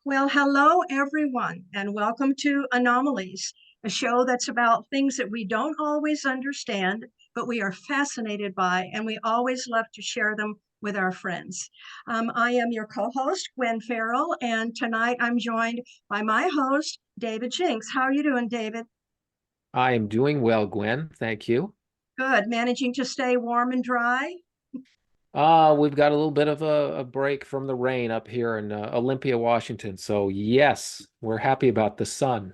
Well, hello, everyone, and welcome to Anomalies, a show that's about things that we don't always understand, but we are fascinated by, and we always love to share them with our friends. I am your co-host, Gwen Farrell, and tonight I'm joined by my host, David Jinks. How are you doing, David? I am doing well, Gwen. Thank you. Good. Managing to stay warm and dry? We've got a little bit of a break from the rain up here in Olympia, Washington. So yes, we're happy about the sun.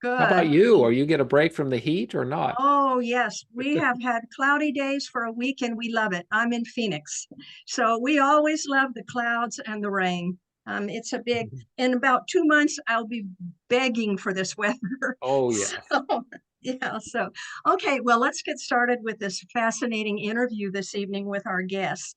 How about Good. you? Are you get a break from the heat or not? Oh, yes. We have had cloudy days for a week and we love it. I'm in Phoenix. So we always love the clouds and the rain. It's a big, in about 2 months, I'll be begging for this weather. Oh yeah. So, yeah. So, okay. Well, let's get started with this fascinating interview this evening with our guests.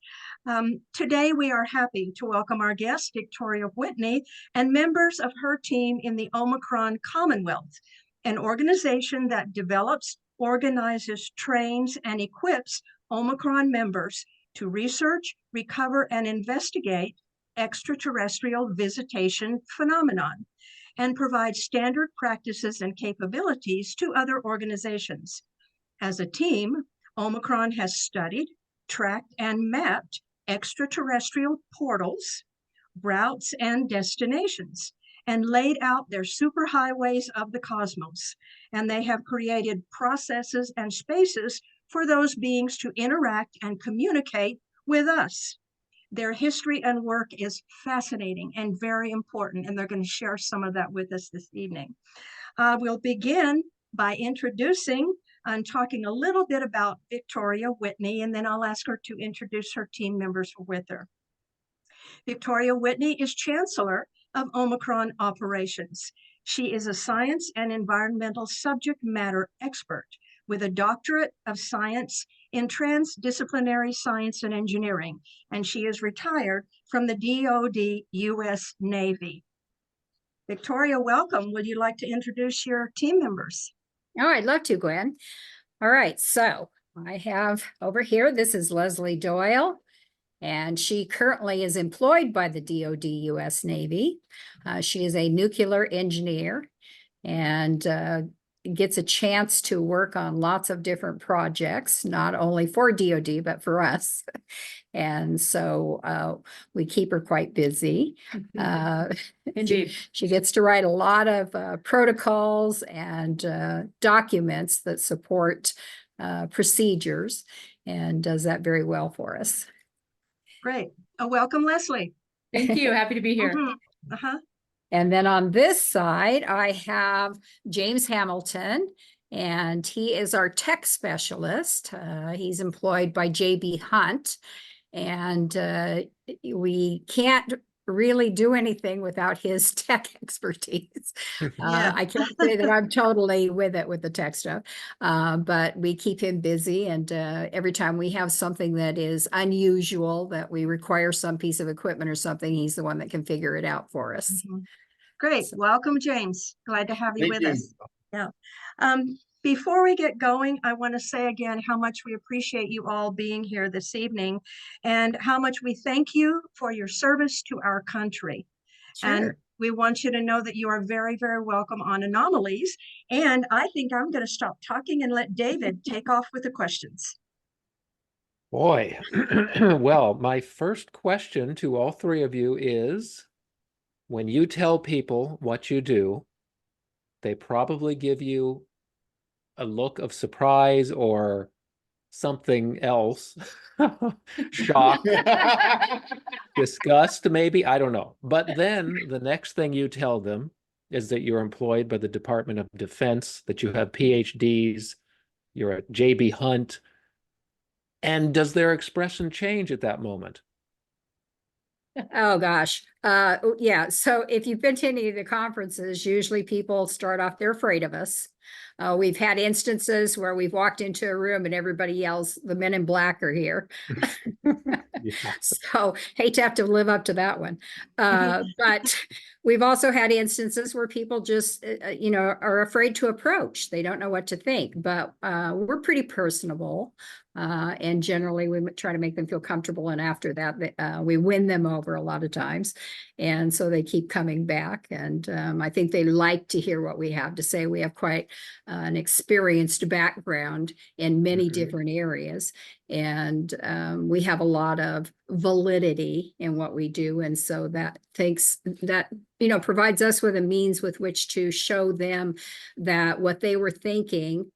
Today, we are happy to welcome our guest, Victoria Whitney, and members of her team in the Omicron Commonwealth, an organization that develops, organizes, trains, and equips Omicron members to research, recover, and investigate extraterrestrial visitation phenomenon, and provide standard practices and capabilities to other organizations. As a team, Omicron has studied, tracked, and mapped extraterrestrial portals, routes, and destinations, and laid out their superhighways of the cosmos. And they have created processes and spaces for those beings to interact and communicate with us. Their history and work is fascinating and very important, and they're going to share some of that with us this evening. We'll begin by introducing and talking a little bit about Victoria Whitney, and then I'll ask her to introduce her team members with her. Victoria Whitney is Chancellor of Omicron Operations. She is a science and environmental subject matter expert with a doctorate of science in transdisciplinary science and engineering, and she is retired from the DoD U.S. Navy. Victoria, welcome. Would you like to introduce your team members? Oh, I'd love to, Gwen. All right, so I have over here, this is Lesley Doyle, and she currently is employed by the DoD U.S. Navy. She is a nuclear engineer and gets a chance to work on lots of different projects, not only for DoD, but for us. And so we keep her quite busy. Indeed. She gets to write a lot of protocols and documents that support procedures, and does that very well for us. Great. Welcome, Lesley. Thank you. Happy to be here. And then on this side, I have James Hamilton, and he is our tech specialist. He's employed by J.B. Hunt, and we can't really do anything without his tech expertise. Yeah. I can't say that I'm totally with the tech stuff, but we keep him busy, and every time we have something that is unusual, that we require some piece of equipment or something, he's the one that can figure it out for us. Great. Welcome, James. Glad to have you with us. Yeah. Before we get going, I want to say again how much we appreciate you all being here this evening and how much we thank you for your service to our country. Sure. And we want you to know that you are very, very welcome on Anomalies. And I think I'm going to stop talking and let David take off with the questions. Boy. Well, my first question to all three of you is, when you tell people what you do, they probably give you a look of surprise or something else. Shock, disgust, maybe, I don't know. But then the next thing you tell them is that you're employed by the Department of Defense, that you have PhDs, you're at J.B. Hunt. And does their expression change at that moment? Oh gosh. Yeah. So if you've been to any of the conferences, usually people start off, they're afraid of us. We've had instances where we've walked into a room and everybody yells, "The men in black are here." Yeah. So hate to have to live up to that one. But we've also had instances where people just, are afraid to approach. They don't know what to think, but we're pretty personable. And generally we try to make them feel comfortable. And after that, we win them over a lot of times. And so they keep coming back. And I think they like to hear what we have to say. We have quite an experienced background in many different areas. And we have a lot of validity in what we do. And so that provides us with a means with which to show them that what they were thinking,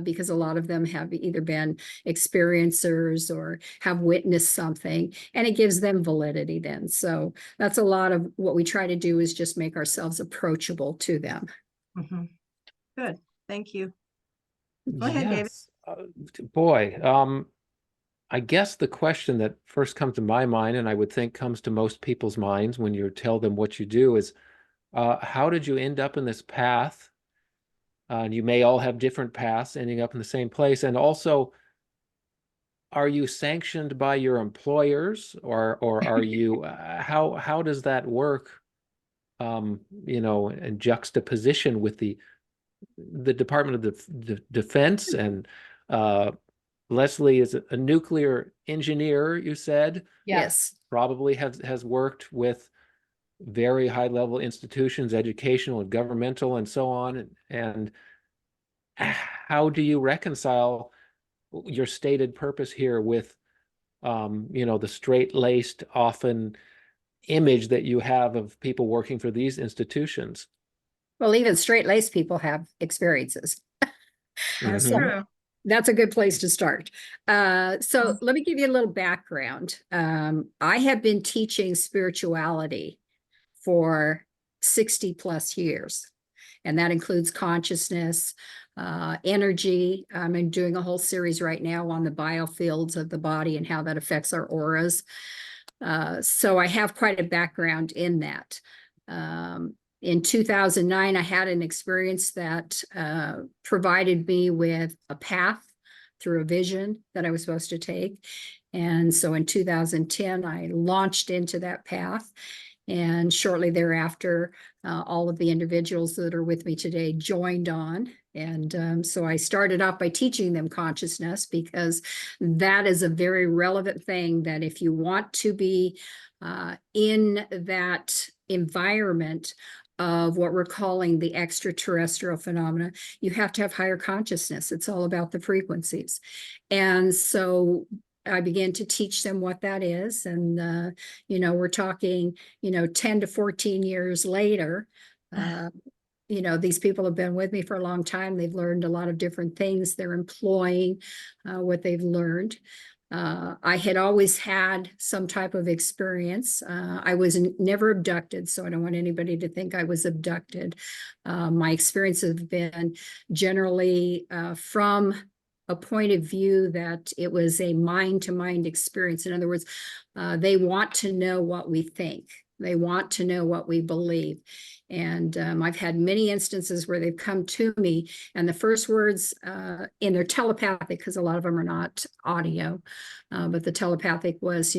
because a lot of them have either been experiencers or have witnessed something, and it gives them validity then. So that's a lot of what we try to do, is just make ourselves approachable to them. Good. Thank you. Go ahead, David. Yes. Boy, I guess the question that first comes to my mind, and I would think comes to most people's minds when you tell them what you do, is how did you end up in this path? And you may all have different paths ending up in the same place. And also, are you sanctioned by your employers, or are you, how does that work, in juxtaposition with the Department of Defense? And Lesley is a nuclear engineer, you said. Yes. Probably has worked with very high level institutions, educational and governmental and so on. And how do you reconcile your stated purpose here with, the straight-laced, often image that you have of people working for these institutions? Well, even straight-laced people have experiences. That's So true. that's a good place to start. So let me give you a little background. I have been teaching spirituality for 60 plus years, and that includes consciousness, energy. I'm doing a whole series right now on the biofields of the body and how that affects our auras. So I have quite a background in that. In 2009, I had an experience that provided me with a path through a vision that I was supposed to take. And so in 2010, I launched into that path. And shortly thereafter, all of the individuals that are with me today joined on. And so I started off by teaching them consciousness, because that is a very relevant thing, that if you want to be in that environment of what we're calling the extraterrestrial phenomena, you have to have higher consciousness. It's all about the frequencies. And so I began to teach them what that is. And, we're talking, 10 to 14 years later. These people have been with me for a long time. They've learned a lot of different things. They're employing what they've learned. I had always had some type of experience. I was never abducted, so I don't want anybody to think I was abducted. My experiences have been generally from a point of view that it was a mind-to-mind experience. In other words, they want to know what we think. They want to know what we believe. And I've had many instances where they've come to me, and the first words in their telepathic, because a lot of them are not audio, but the telepathic was,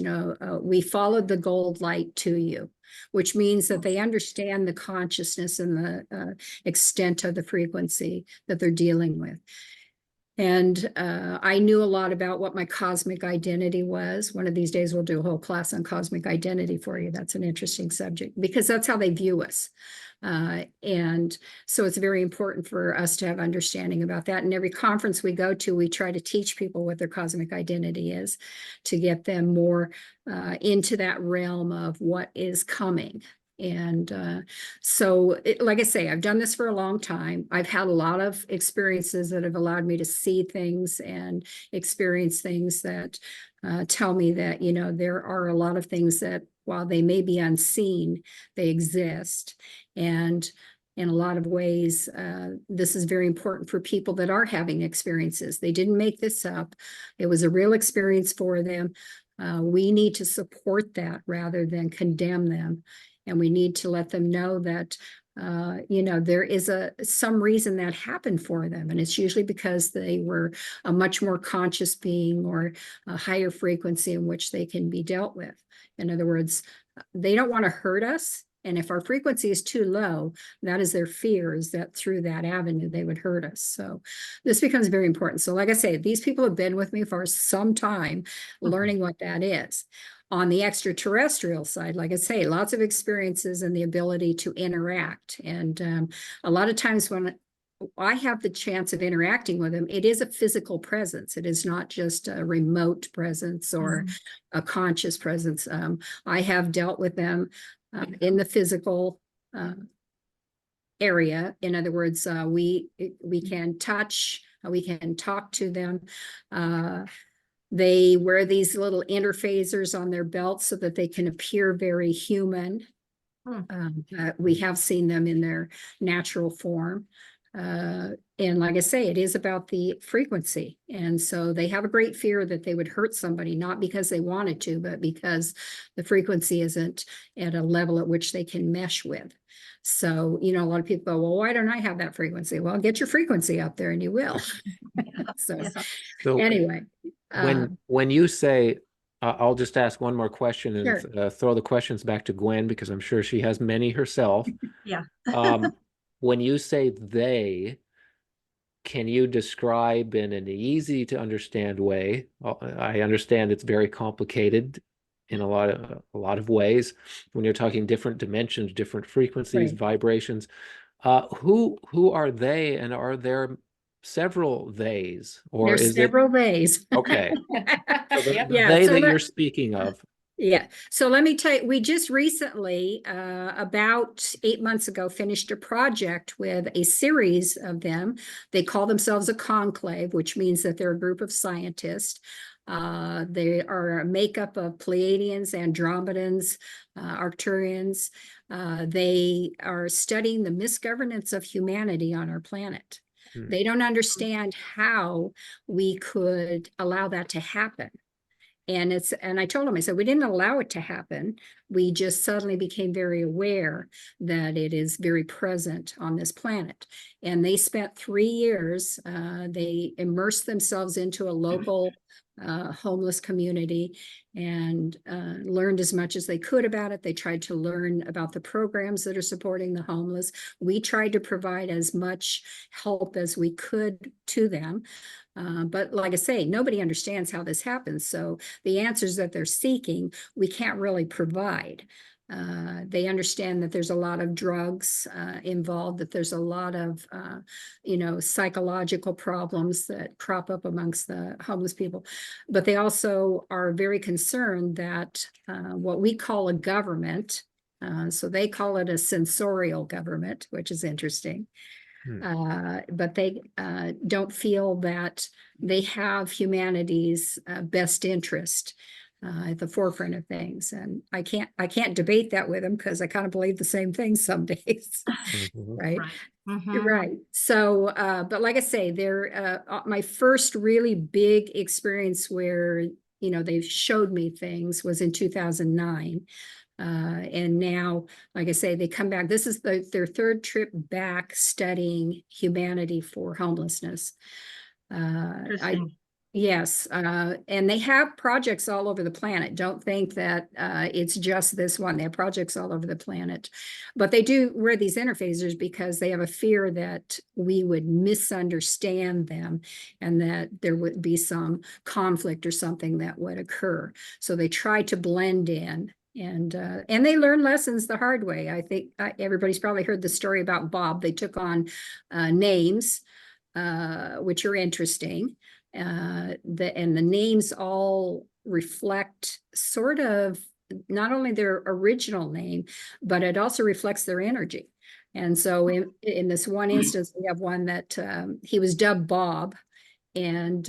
we followed the gold light to you, which means that they understand the consciousness and the extent of the frequency that they're dealing with. And I knew a lot about what my cosmic identity was. One of these days, we'll do a whole class on cosmic identity for you. That's an interesting subject, because that's how they view us. And so it's very important for us to have understanding about that. And every conference we go to, we try to teach people what their cosmic identity is, to get them more into that realm of what is coming. And like I say, I've done this for a long time. I've had a lot of experiences that have allowed me to see things and experience things that tell me that, there are a lot of things that, while they may be unseen, they exist. And in a lot of ways, this is very important for people that are having experiences. They didn't make this up. It was a real experience for them. We need to support that rather than condemn them. And we need to let them know that there is some reason that happened for them. And it's usually because they were a much more conscious being or a higher frequency in which they can be dealt with. In other words, they don't want to hurt us. And if our frequency is too low, that is their fear, is that through that avenue, they would hurt us. So this becomes very important. So like I say, these people have been with me for some time learning what that is. On the extraterrestrial side, like I say, lots of experiences and the ability to interact. And a lot of times when I have the chance of interacting with them, it is a physical presence. It is not just a remote presence or a conscious presence. I have dealt with them in the physical area. In other words, we can touch, we can talk to them. They wear these little interphasers on their belts so that they can appear very human. We have seen them in their natural form. And like I say, it is about the frequency. And so they have a great fear that they would hurt somebody, not because they wanted to, but because the frequency isn't at a level at which they can mesh with. So, a lot of people go, well, why don't I have that frequency? Well, get your frequency out there and you will. So anyway. When you say, I'll just ask one more question and Sure. throw the questions back to Gwen, because I'm sure she has many herself. Yeah. When you say they, can you describe in an easy to understand way? I understand it's very complicated in a lot of ways when you're talking different dimensions, different frequencies, vibrations. Who are they, and are there several theys, or There's is several it theys? okay? So the Yeah, they so that you're speaking of. Yeah. So let me tell you, we just recently, about 8 months ago, finished a project with a series of them. They call themselves a conclave, which means that they're a group of scientists. They are a makeup of Pleiadians, Andromedans, Arcturians. They are studying the misgovernance of humanity on our planet. They don't understand how we could allow that to happen. And I told him, I said, we didn't allow it to happen. We just suddenly became very aware that it is very present on this planet. And they spent 3 years, they immersed themselves into a local homeless community and learned as much as they could about it. They tried to learn about the programs that are supporting the homeless. We tried to provide as much help as we could to them. But like I say, nobody understands how this happens. So the answers that they're seeking, we can't really provide. They understand that there's a lot of drugs involved, that there's a lot of, psychological problems that crop up amongst the homeless people. But they also are very concerned that what we call a government, so they call it a sensorial government, which is interesting. But they don't feel that they have humanity's best interest at the forefront of things. And I can't debate that with them, because I kind of believe the same thing some days. Right. You're right. So, but like I say, they're my first really big experience where, they showed me things was in 2009. And now, like I say, they come back. This is their third trip back studying humanity for homelessness. Yes, and they have projects all over the planet. Don't think that it's just this one. They have projects all over the planet. But they do wear these interphasers because they have a fear that we would misunderstand them and that there would be some conflict or something that would occur. So they try to blend in. And they learn lessons the hard way. I think everybody's probably heard the story about Bob. They took on names, which are interesting. And the names all reflect sort of not only their original name, but it also reflects their energy. And so in this one instance, we have one that he was dubbed Bob, and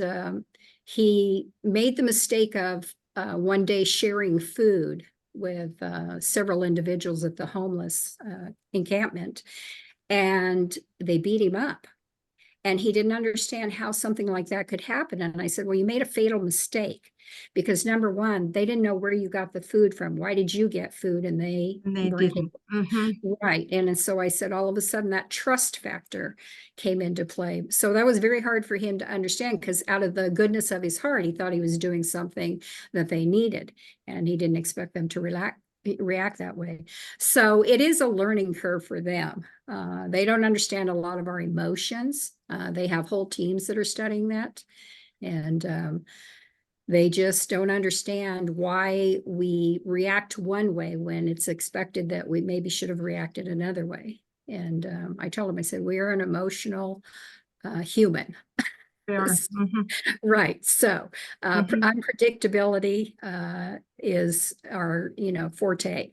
he made the mistake of one day sharing food with several individuals at the homeless encampment, and they beat him up. And he didn't understand how something like that could happen. And I said, well, you made a fatal mistake because number one, they didn't know where you got the food from. Why did you get food and they weren't didn't. Mm-hmm. right? And so I said, all of a sudden that trust factor came into play. So that was very hard for him to understand because out of the goodness of his heart, he thought he was doing something that they needed. And he didn't expect them to react that way. So it is a learning curve for them. They don't understand a lot of our emotions. They have whole teams that are studying that. And they just don't understand why we react one way when it's expected that we maybe should have reacted another way. And I told them, I said, we are an emotional human. Mm-hmm. Right. So Mm-hmm. unpredictability is our, forte.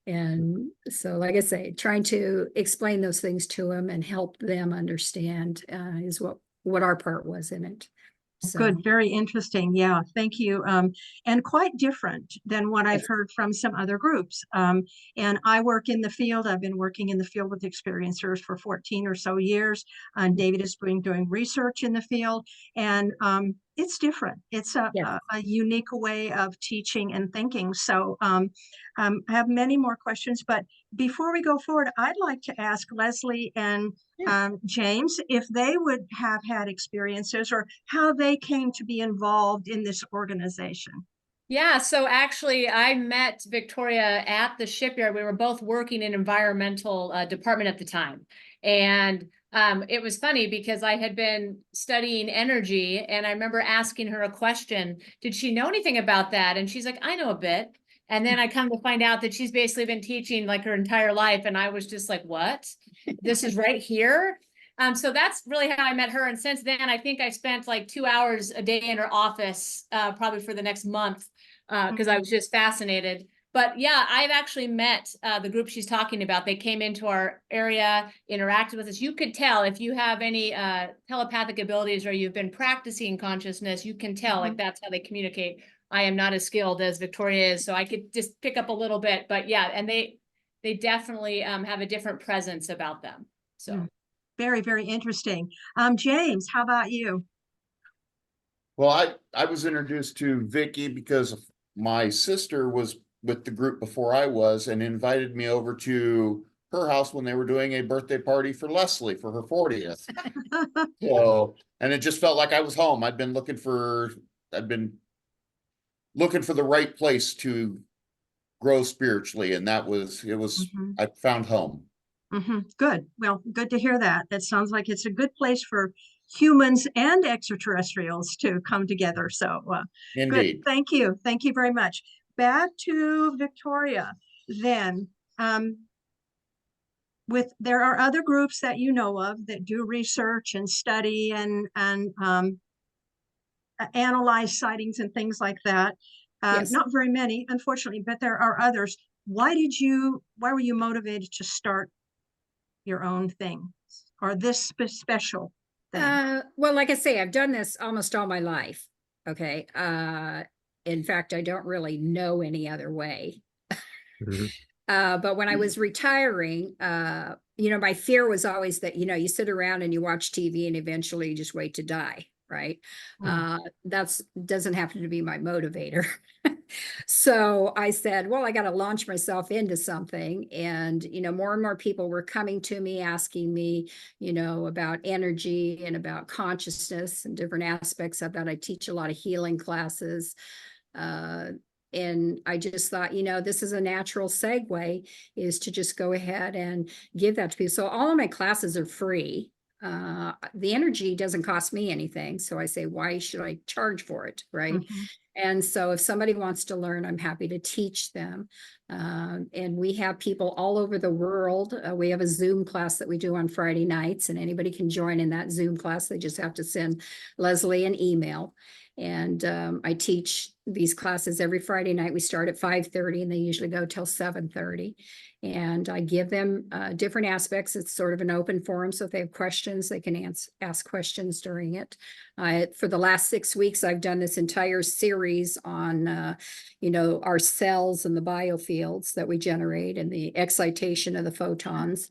And so, like I say, trying to explain those things to them and help them understand is what our part was in it. So. Good, very interesting. Yeah, thank you. And quite different than what I've heard from some other groups. And I work in the field. I've been working in the field with experiencers for 14 or so years. And David is doing research in the field. And it's different. It's a unique way of teaching and thinking. So I have many more questions. But before we go forward, I'd like to ask Lesley and James if they would have had experiences or how they came to be involved in this organization. Yeah, so actually I met Victoria at the shipyard. We were both working in environmental department at the time. And it was funny because I had been studying energy and I remember asking her a question. Did she know anything about that? And she's like, I know a bit. And then I come to find out that she's basically been teaching like her entire life. And I was just like, what? This is right here. So that's really how I met her. And since then, I think I spent like 2 hours a day in her office, probably for the next month, because I was just fascinated. But yeah, I've actually met the group she's talking about. They came into our area, interacted with us. You could tell if you have any telepathic abilities or you've been practicing consciousness, you can tell like that's how they communicate. I am not as skilled as Victoria is, so I could just pick up a little bit. But yeah, and they definitely have a different presence about them. So very, very interesting. James, how about you? Well, I was introduced to Vicky because my sister was with the group before I was and invited me over to her house when they were doing a birthday party for Lesley for her 40th. So, and it just felt like I was home. I'd been looking for the right place to grow spiritually, and I found home. Good. Well, good to hear that. That sounds like it's a good place for humans and extraterrestrials to come together. So Indeed. good. Thank you. Thank you very much. Back to Victoria. Then there are other groups that you know of that do research and study and analyze sightings and things like that. Yes. Not very many, unfortunately, but there are others. Why were you motivated to start your own thing or this special thing? Well, like I say, I've done this almost all my life. Okay. In fact, I don't really know any other way. But when I was retiring, my fear was always that, you sit around and you watch TV and eventually you just wait to die. Right. That's doesn't happen to be my motivator. So I said, well, I got to launch myself into something. And, more and more people were coming to me, asking me, about energy and about consciousness and different aspects of that. I teach a lot of healing classes. And I just thought, this is a natural segue is to just go ahead and give that to people. So all of my classes are free. The energy doesn't cost me anything. So I say, why should I charge for it? Right. And so if somebody wants to learn, I'm happy to teach them. And we have people all over the world. We have a Zoom class that we do on Friday nights, and anybody can join in that Zoom class. They just have to send Lesley an email. And I teach these classes every Friday night. We start at 5:30 and they usually go till 7:30. And I give them different aspects. It's sort of an open forum. So if they have questions, they can ask questions during it. For the last 6 weeks, I've done this entire series on, our cells and the biofields that we generate and the excitation of the photons.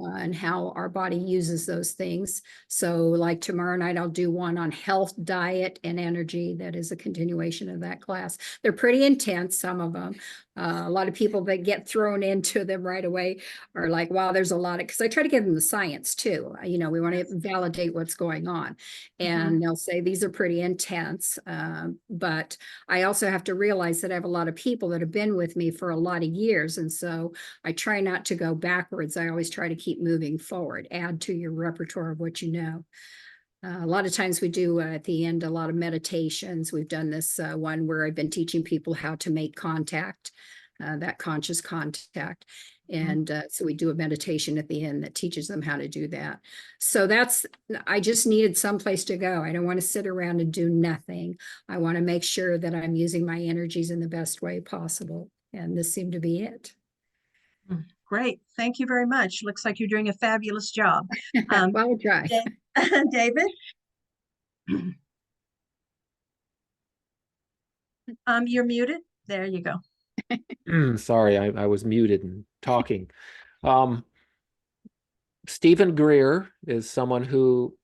and how our body uses those things. So like tomorrow night, I'll do one on health, diet, and energy. That is a continuation of that class. They're pretty intense, some of them. A lot of people that get thrown into them right away are like, wow, there's a lot of, because I try to give them the science too. You know, we want to validate what's going on. And they'll say these are pretty intense. But I also have to realize that I have a lot of people that have been with me for a lot of years. And so I try not to go backwards. I always try to keep moving forward, add to your repertoire of what you know. A lot of times we do at the end a lot of meditations. We've done this one where I've been teaching people how to make contact, that conscious contact. And so we do a meditation at the end that teaches them how to do that. So I just needed someplace to go. I don't want to sit around and do nothing. I want to make sure that I'm using my energies in the best way possible. And this seemed to be it. Great. Thank you very much. Looks like you're doing a fabulous job. Well, I'll try. David? You're muted. There you go. Sorry, I was muted and talking. Stephen Greer is someone who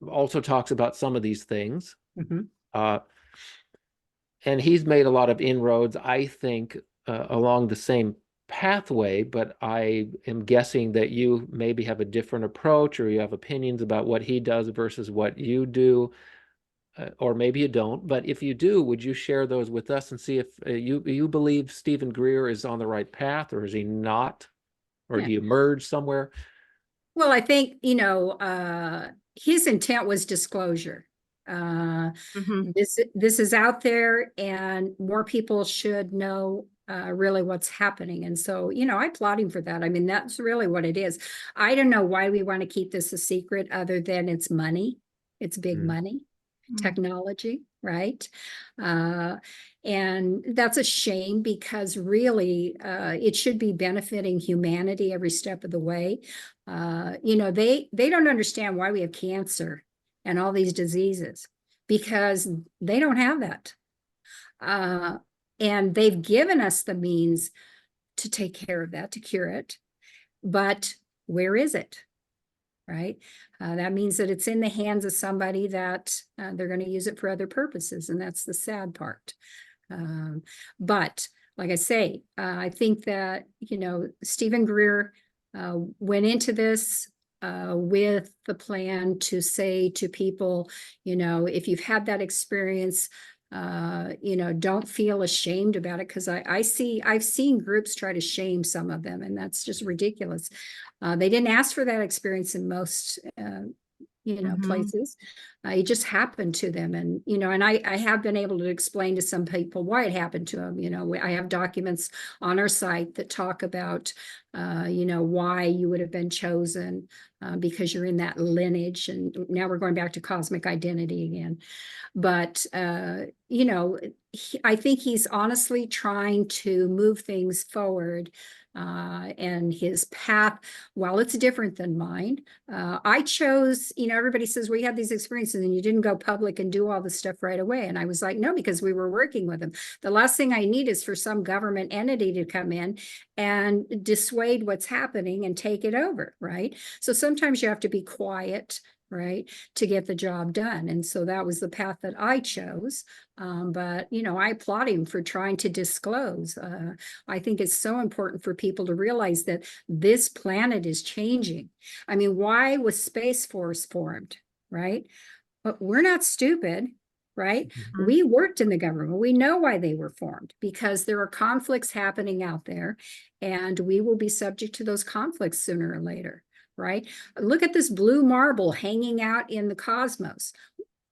also talks about some of these things. And he's made a lot of inroads, I think, along the same pathway, but I am guessing that you maybe have a different approach, or you have opinions about what he does versus what you do, or maybe you don't. But if you do, would you share those with us and see if you believe Stephen Greer is on the right path, or is he not? Or do you merge somewhere? Well, I think, you know, his intent was disclosure. This is out there, and more people should know really what's happening. And so, you know, I applaud him for that. I mean, that's really what it is. I don't know why we want to keep this a secret other than it's money. It's big money, technology, right? And that's a shame, because really it should be benefiting humanity every step of the way. You know, they don't understand why we have cancer and all these diseases, because they don't have that. And they've given us the means to take care of that, to cure it. But where is it? Right? That means that it's in the hands of somebody that they're going to use it for other purposes. And that's the sad part. But like I say, I think that, you know, Stephen Greer went into this with the plan to say to people, you know, if you've had that experience, you know, don't feel ashamed about it, because I've seen groups try to shame some of them, and that's just ridiculous. They didn't ask for that experience in most you know, places. It just happened to them. And, you know, and I have been able to explain to some people why it happened to them. You know, I have documents on our site that talk about, you know, why you would have been chosen, because you're in that lineage. And now we're going back to cosmic identity again. But, you know, I think he's honestly trying to move things forward. And his path, while it's different than mine, I chose, you know, everybody says, well, you had these experiences and you didn't go public and do all this stuff right away. And I was like, no, because we were working with them. The last thing I need is for some government entity to come in and dissuade what's happening and take it over, right? So sometimes you have to be quiet, right, to get the job done. And so that was the path that I chose. But, you know, I applaud him for trying to disclose. I think it's so important for people to realize that this planet is changing. I mean, why was Space Force formed, right? But we're not stupid, right? We worked in the government. We know why they were formed, because there are conflicts happening out there, and we will be subject to those conflicts sooner or later. Right? Look at this blue marble hanging out in the cosmos.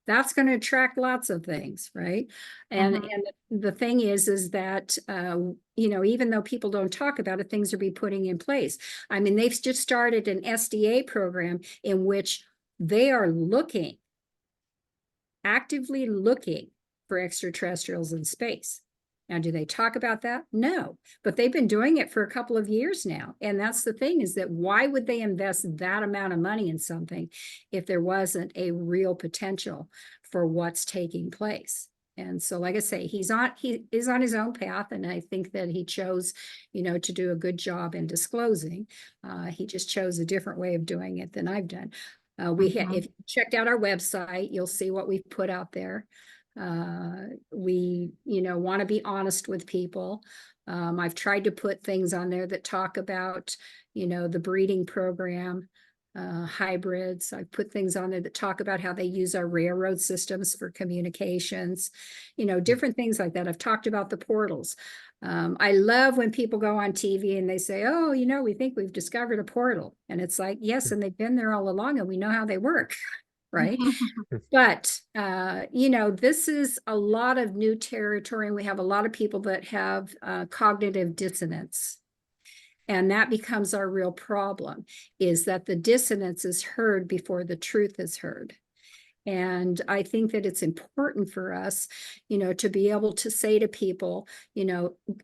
That's going to attract lots of things, right? And the thing is that, you know, even though people don't talk about it, things are being putting in place. I mean, they've just started an SDA program in which they are actively looking for extraterrestrials in space. Now, do they talk about that? No, but they've been doing it for a couple of years now. And that's the thing, is that why would they invest that amount of money in something if there wasn't a real potential for what's taking place? And so, like I say, he is on his own path, and I think that he chose, to do a good job in disclosing. He just chose a different way of doing it than I've done. If you checked out our website, you'll see what we've put out there. We, want to be honest with people. I've tried to put things on there that talk about, the breeding program, hybrids. I've put things on there that talk about how they use our railroad systems for communications, different things like that. I've talked about the portals. I love when people go on TV and they say, oh, we think we've discovered a portal. And it's like, yes, and they've been there all along and we know how they work, right? But, this is a lot of new territory, and we have a lot of people that have cognitive dissonance. And that becomes our real problem, is that the dissonance is heard before the truth is heard. And I think that it's important for us, to be able to say to people,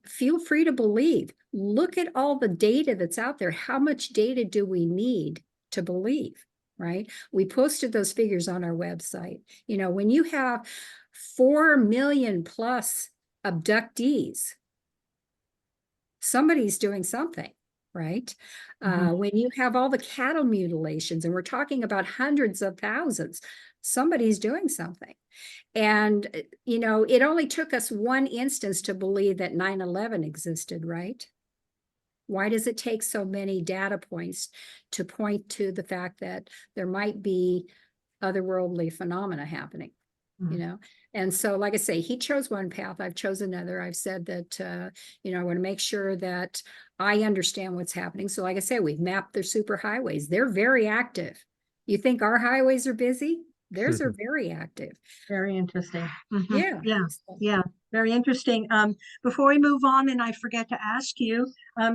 feel free to believe. Look at all the data that's out there. How much data do we need to believe, right? We posted those figures on our website. When you have 4 million plus abductees, somebody's doing something, right? When you have all the cattle mutilations, and we're talking about hundreds of thousands, somebody's doing something. And, it only took us one instance to believe that 9/11 existed, right? Why does it take so many data points to point to the fact that there might be otherworldly phenomena happening? And so, like I say, he chose one path, I've chosen another. I've said that, I want to make sure that I understand what's happening. So like I say, we've mapped their super highways. They're very active. You think our highways are busy? Theirs are very active. Very interesting. Yeah. Yeah, very interesting. Before we move on, and I forget to ask you,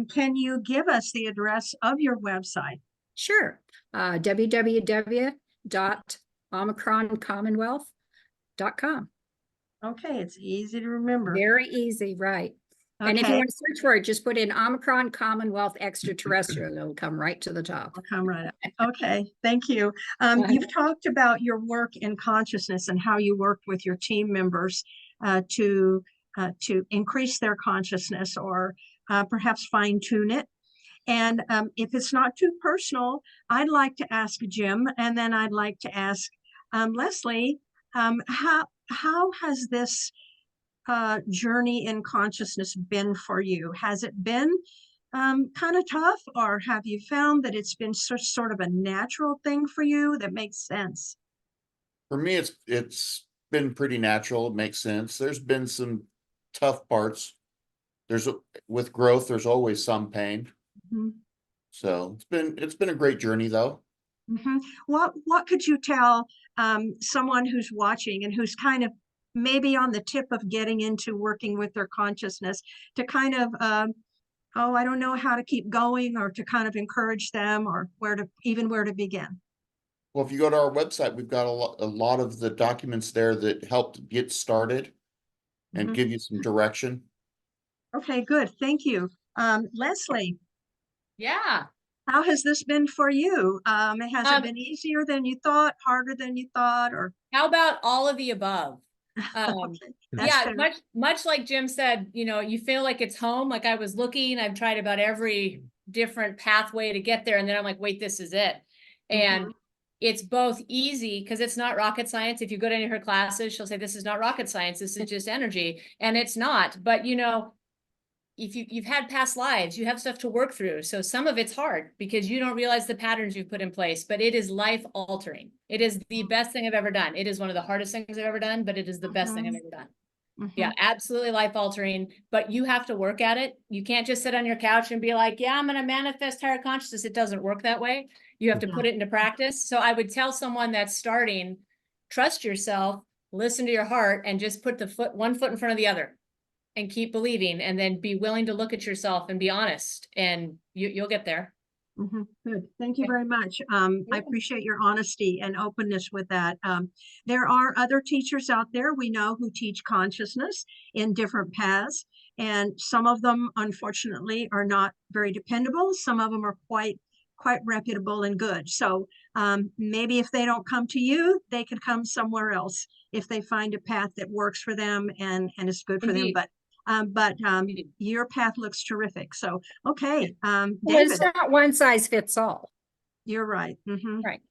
can you give us the address of your website? Sure. www.omicroncommonwealth.com. Okay, it's easy to remember. Very easy, right? Okay. And if you want to search for it, just put in Omicron Commonwealth Extraterrestrial. It'll come right to the top. I'll come right up. Okay, thank you. You've talked about your work in consciousness and how you worked with your team members to increase their consciousness, or perhaps fine tune it. And if it's not too personal, I'd like to ask Jim, and then I'd like to ask Lesley, how has this journey in consciousness been for you? Has it been kind of tough, or have you found that it's been sort of a natural thing for you that makes sense? For me, it's been pretty natural. It makes sense. There's been some tough parts. With growth, there's always some pain. So it's been a great journey, though. What could you tell someone who's watching and who's kind of maybe on the tip of getting into working with their consciousness, to kind of I don't know how to keep going, or to kind of encourage them, or where to begin? Well, if you go to our website, we've got a lot of the documents there that help to get started and give you some direction. Okay, good. Thank you. Lesley, Yeah. how has this been for you? Has it been easier than you thought, harder than you thought, or? How about all of the above? Okay, Yeah, fair. much like Jim said, you feel like it's home. Like I was looking, I've tried about every different pathway to get there. And then I'm like, wait, this is it. And it's both easy because it's not rocket science. If you go to any of her classes, she'll say, this is not rocket science. This is just energy. And it's not, but if you've had past lives, you have stuff to work through. So some of it's hard because you don't realize the patterns you've put in place, but it is life altering. It is the best thing I've ever done. It is one of the hardest things I've ever done, but it is the best thing I've ever done. Yeah, absolutely life altering, but you have to work at it. You can't just sit on your couch and be like, yeah, I'm going to manifest higher consciousness. It doesn't work that way. You have to put it into practice. So I would tell someone that's starting, trust yourself, listen to your heart, and just put one foot in front of the other. And keep believing, and then be willing to look at yourself and be honest, and you'll get there. Good. Thank you very much. I appreciate your honesty and openness with that. There are other teachers out there we know who teach consciousness in different paths, and some of them, unfortunately, are not very dependable. Some of them are quite quite reputable and good. So maybe if they don't come to you, they can come somewhere else if they find a path that works for them and is good for them. Indeed. But Indeed. your path looks terrific. So, okay, Well, David, it's not one size fits all. you're right. Mhm. Right.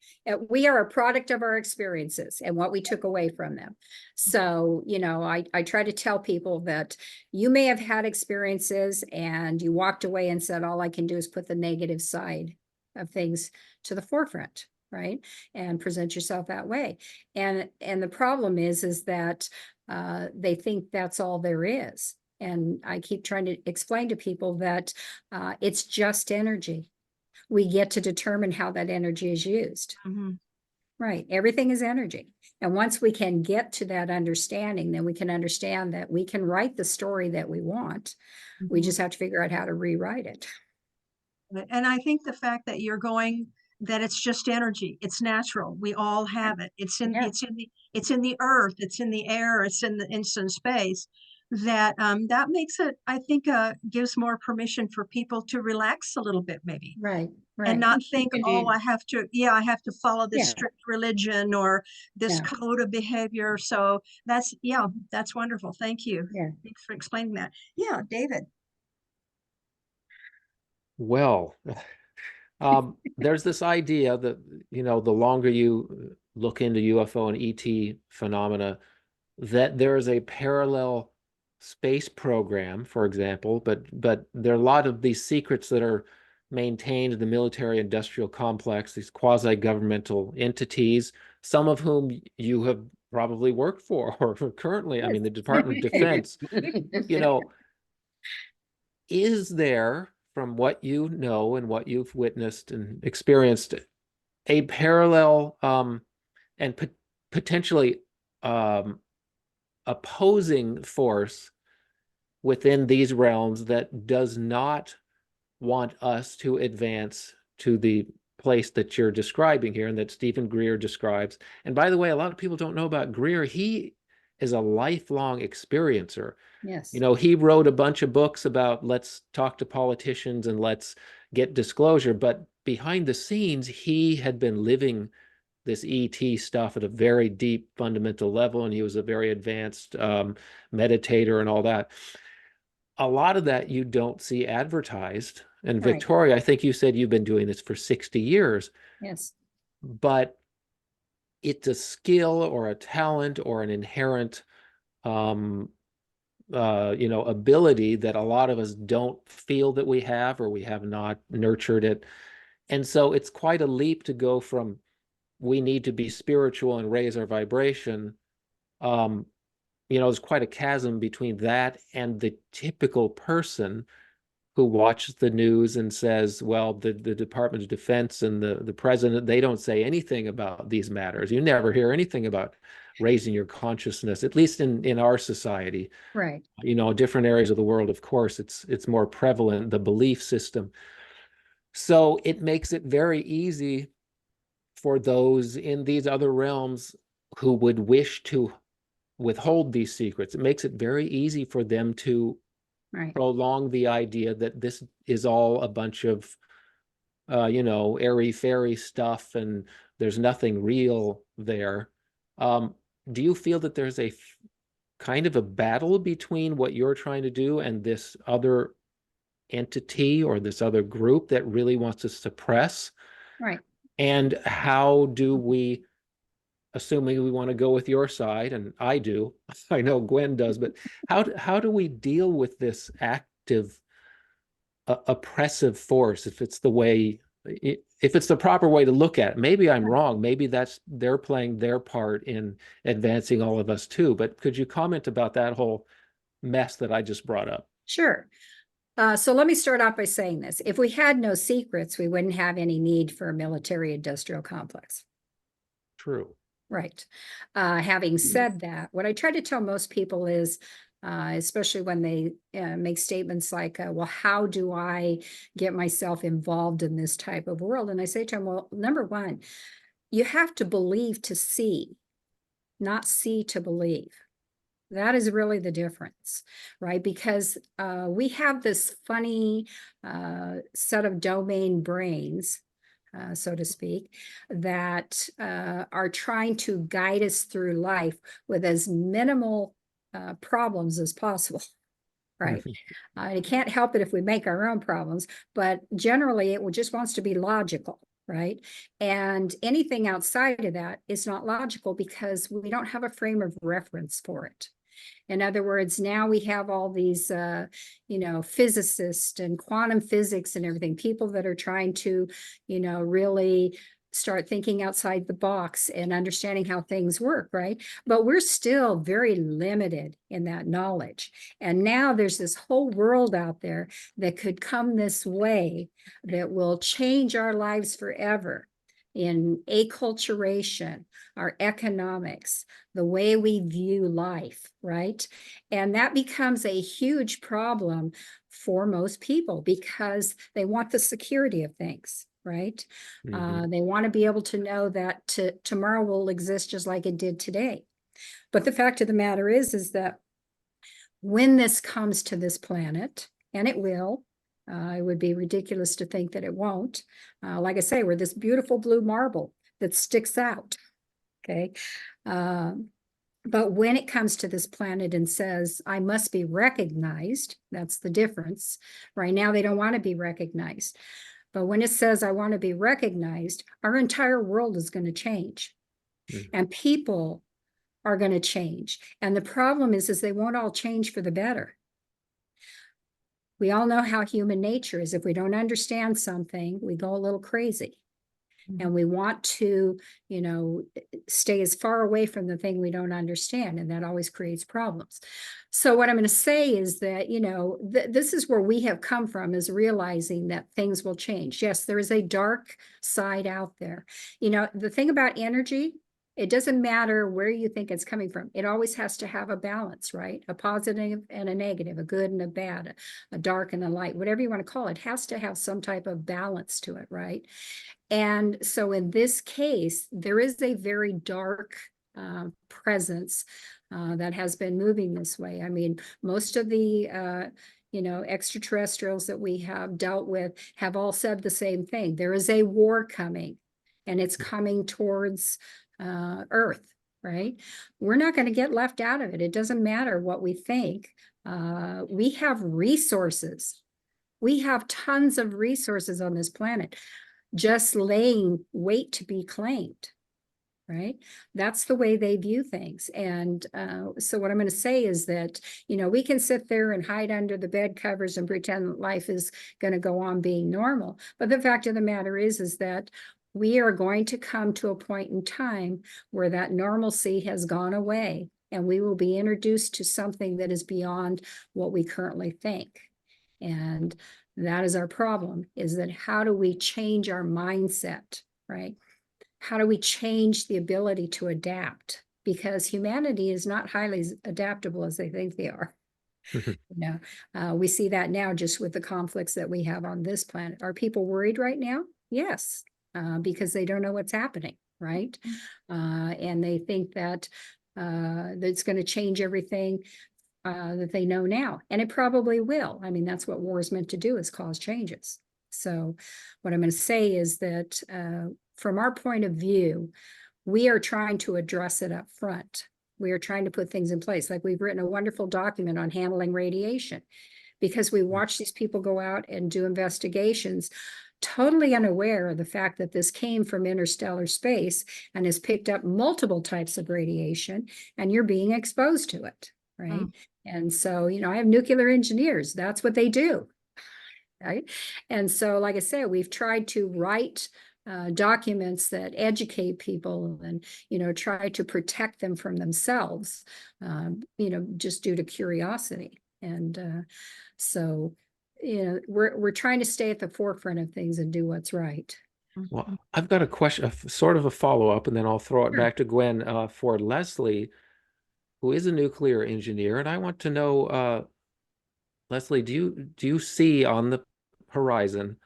We are a product of our experiences and what we took away from them. So, you know, I try to tell people that you may have had experiences and you walked away and said, all I can do is put the negative side of things to the forefront, right? And present yourself that way. And the problem is that they think that's all there is. And I keep trying to explain to people that it's just energy. We get to determine how that energy is used. Mhm. Right. Everything is energy. And once we can get to that understanding, then we can understand that we can write the story that we want. We Mhm. just have to figure out how to rewrite it. And I think the fact that you're going, that it's just energy, it's natural. We all have it. Yeah. It's in the earth, it's in the air, it's in space. That makes it, I think, gives more permission for people to relax a little bit, maybe, Right. and Right. not think, oh, Indeed. I have to follow this Yeah. strict religion or this Yeah. code of behavior. So that's wonderful. Thank you. Yeah. Thanks for explaining that. Yeah, David. Well, there's this idea that, you know, the longer you look into UFO and ET phenomena, that there is a parallel space program, for example, but there are a lot of these secrets that are maintained in the military-industrial complex, these quasi-governmental entities, some of whom you have probably worked for or currently, I mean, the Department of Defense, you know, is there, from what you know and what you've witnessed and experienced, a parallel and potentially opposing force within these realms that does not want us to advance to the place that you're describing here and that Stephen Greer describes? And by the way, a lot of people don't know about Greer. He is a lifelong experiencer. Yes. You know, he wrote a bunch of books about let's talk to politicians and let's get disclosure, but behind the scenes, he had been living this ET stuff at a very deep fundamental level, and he was a very advanced meditator and all that. A lot of that you don't see advertised. And Right. Victoria, I think you said you've been doing this for 60 years, Yes. but it's a skill or a talent or an inherent you know, ability that a lot of us don't feel that we have, or we have not nurtured it. And so it's quite a leap to go from we need to be spiritual and raise our vibration. You know, there's quite a chasm between that and the typical person who watches the news and says, well, the Department of Defense and the president, they don't say anything about these matters. You never hear anything about raising your consciousness, at least in our society. Right. You know, different areas of the world, of course, it's more prevalent, the belief system. So it makes it very easy for those in these other realms who would wish to withhold these secrets. It makes it very easy for them to Right. prolong the idea that this is all a bunch of, you know, airy-fairy stuff and there's nothing real there. Do you feel that there's a kind of a battle between what you're trying to do and this other entity or this other group that really wants to suppress? Right. And how do we, assuming we want to go with your side, and I do, I know Gwen does, but how do we deal with this active oppressive force, if it's the way, if it's the proper way to look at it? Maybe I'm wrong. Maybe that's they're playing their part in advancing all of us too. But could you comment about that whole mess that I just brought up? Sure. So let me start off by saying this. If we had no secrets, we wouldn't have any need for a military industrial complex. True. Right. Having said that, what I try to tell most people is, especially when they make statements like, well, how do I get myself involved in this type of world? And I say to them, well, number one, you have to believe to see, not see to believe. That is really the difference, right? Because we have this funny set of domain brains so to speak, that are trying to guide us through life with as minimal problems as possible. Right. It can't help it if we make our own problems, but generally it just wants to be logical. Right. And anything outside of that is not logical because we don't have a frame of reference for it. In other words, now we have all these, physicists and quantum physics and everything, people that are trying to, really start thinking outside the box and understanding how things work, right? But we're still very limited in that knowledge. And now there's this whole world out there that could come this way that will change our lives forever in acculturation, our economics, the way we view life, right? And that becomes a huge problem for most people because they want the security of things, right? They want to be able to know that tomorrow will exist just like it did today. But the fact of the matter is that when this comes to this planet, and it will, it would be ridiculous to think that it won't. Like I say, we're this beautiful blue marble that sticks out, okay? But when it comes to this planet and says, I must be recognized, that's the difference. Right now, they don't want to be recognized. But when it says, I want to be recognized, our entire world is going to change. And people are going to change. And the problem is they won't all change for the better. We all know how human nature is. If we don't understand something, we go a little crazy. And we want to, stay as far away from the thing we don't understand. And that always creates problems. So what I'm going to say is that, this is where we have come from, is realizing that things will change. Yes, there is a dark side out there. The thing about energy, it doesn't matter where you think it's coming from. It always has to have a balance, right? A positive and a negative, a good and a bad, a dark and a light, whatever you want to call it, has to have some type of balance to it, right? And so in this case, there is a very dark presence that has been moving this way. I mean, most of the extraterrestrials that we have dealt with have all said the same thing. There is a war coming, and it's coming towards Earth, right? We're not going to get left out of it. It doesn't matter what we think. We have resources. We have tons of resources on this planet, just laying wait to be claimed, right? That's the way they view things. And so what I'm going to say is that, we can sit there and hide under the bed covers and pretend that life is going to go on being normal. But the fact of the matter is that we are going to come to a point in time where that normalcy has gone away, and we will be introduced to something that is beyond what we currently think. And that is our problem, is that how do we change our mindset, right? How do we change the ability to adapt? Because humanity is not highly adaptable as they think they are. We see that now just with the conflicts that we have on this planet. Are people worried right now? Yes, because they don't know what's happening, right? And they think that it's going to change everything that they know now. And it probably will. I mean, that's what war is meant to do, is cause changes. So what I'm going to say is that from our point of view, we are trying to address it up front. We are trying to put things in place. Like, we've written a wonderful document on handling radiation, because we watch these people go out and do investigations totally unaware of the fact that this came from interstellar space and has picked up multiple types of radiation, and you're being exposed to it, right? And so, I have nuclear engineers. That's what they do, right? And so, like I said, we've tried to write documents that educate people and, try to protect them from themselves, just due to curiosity. And so, we're trying to stay at the forefront of things and do what's right. Well, I've got a question, sort of a follow-up, and then I'll throw it back to Gwen for Lesley, who is a nuclear engineer. And I want to know, Lesley, do you see on the horizon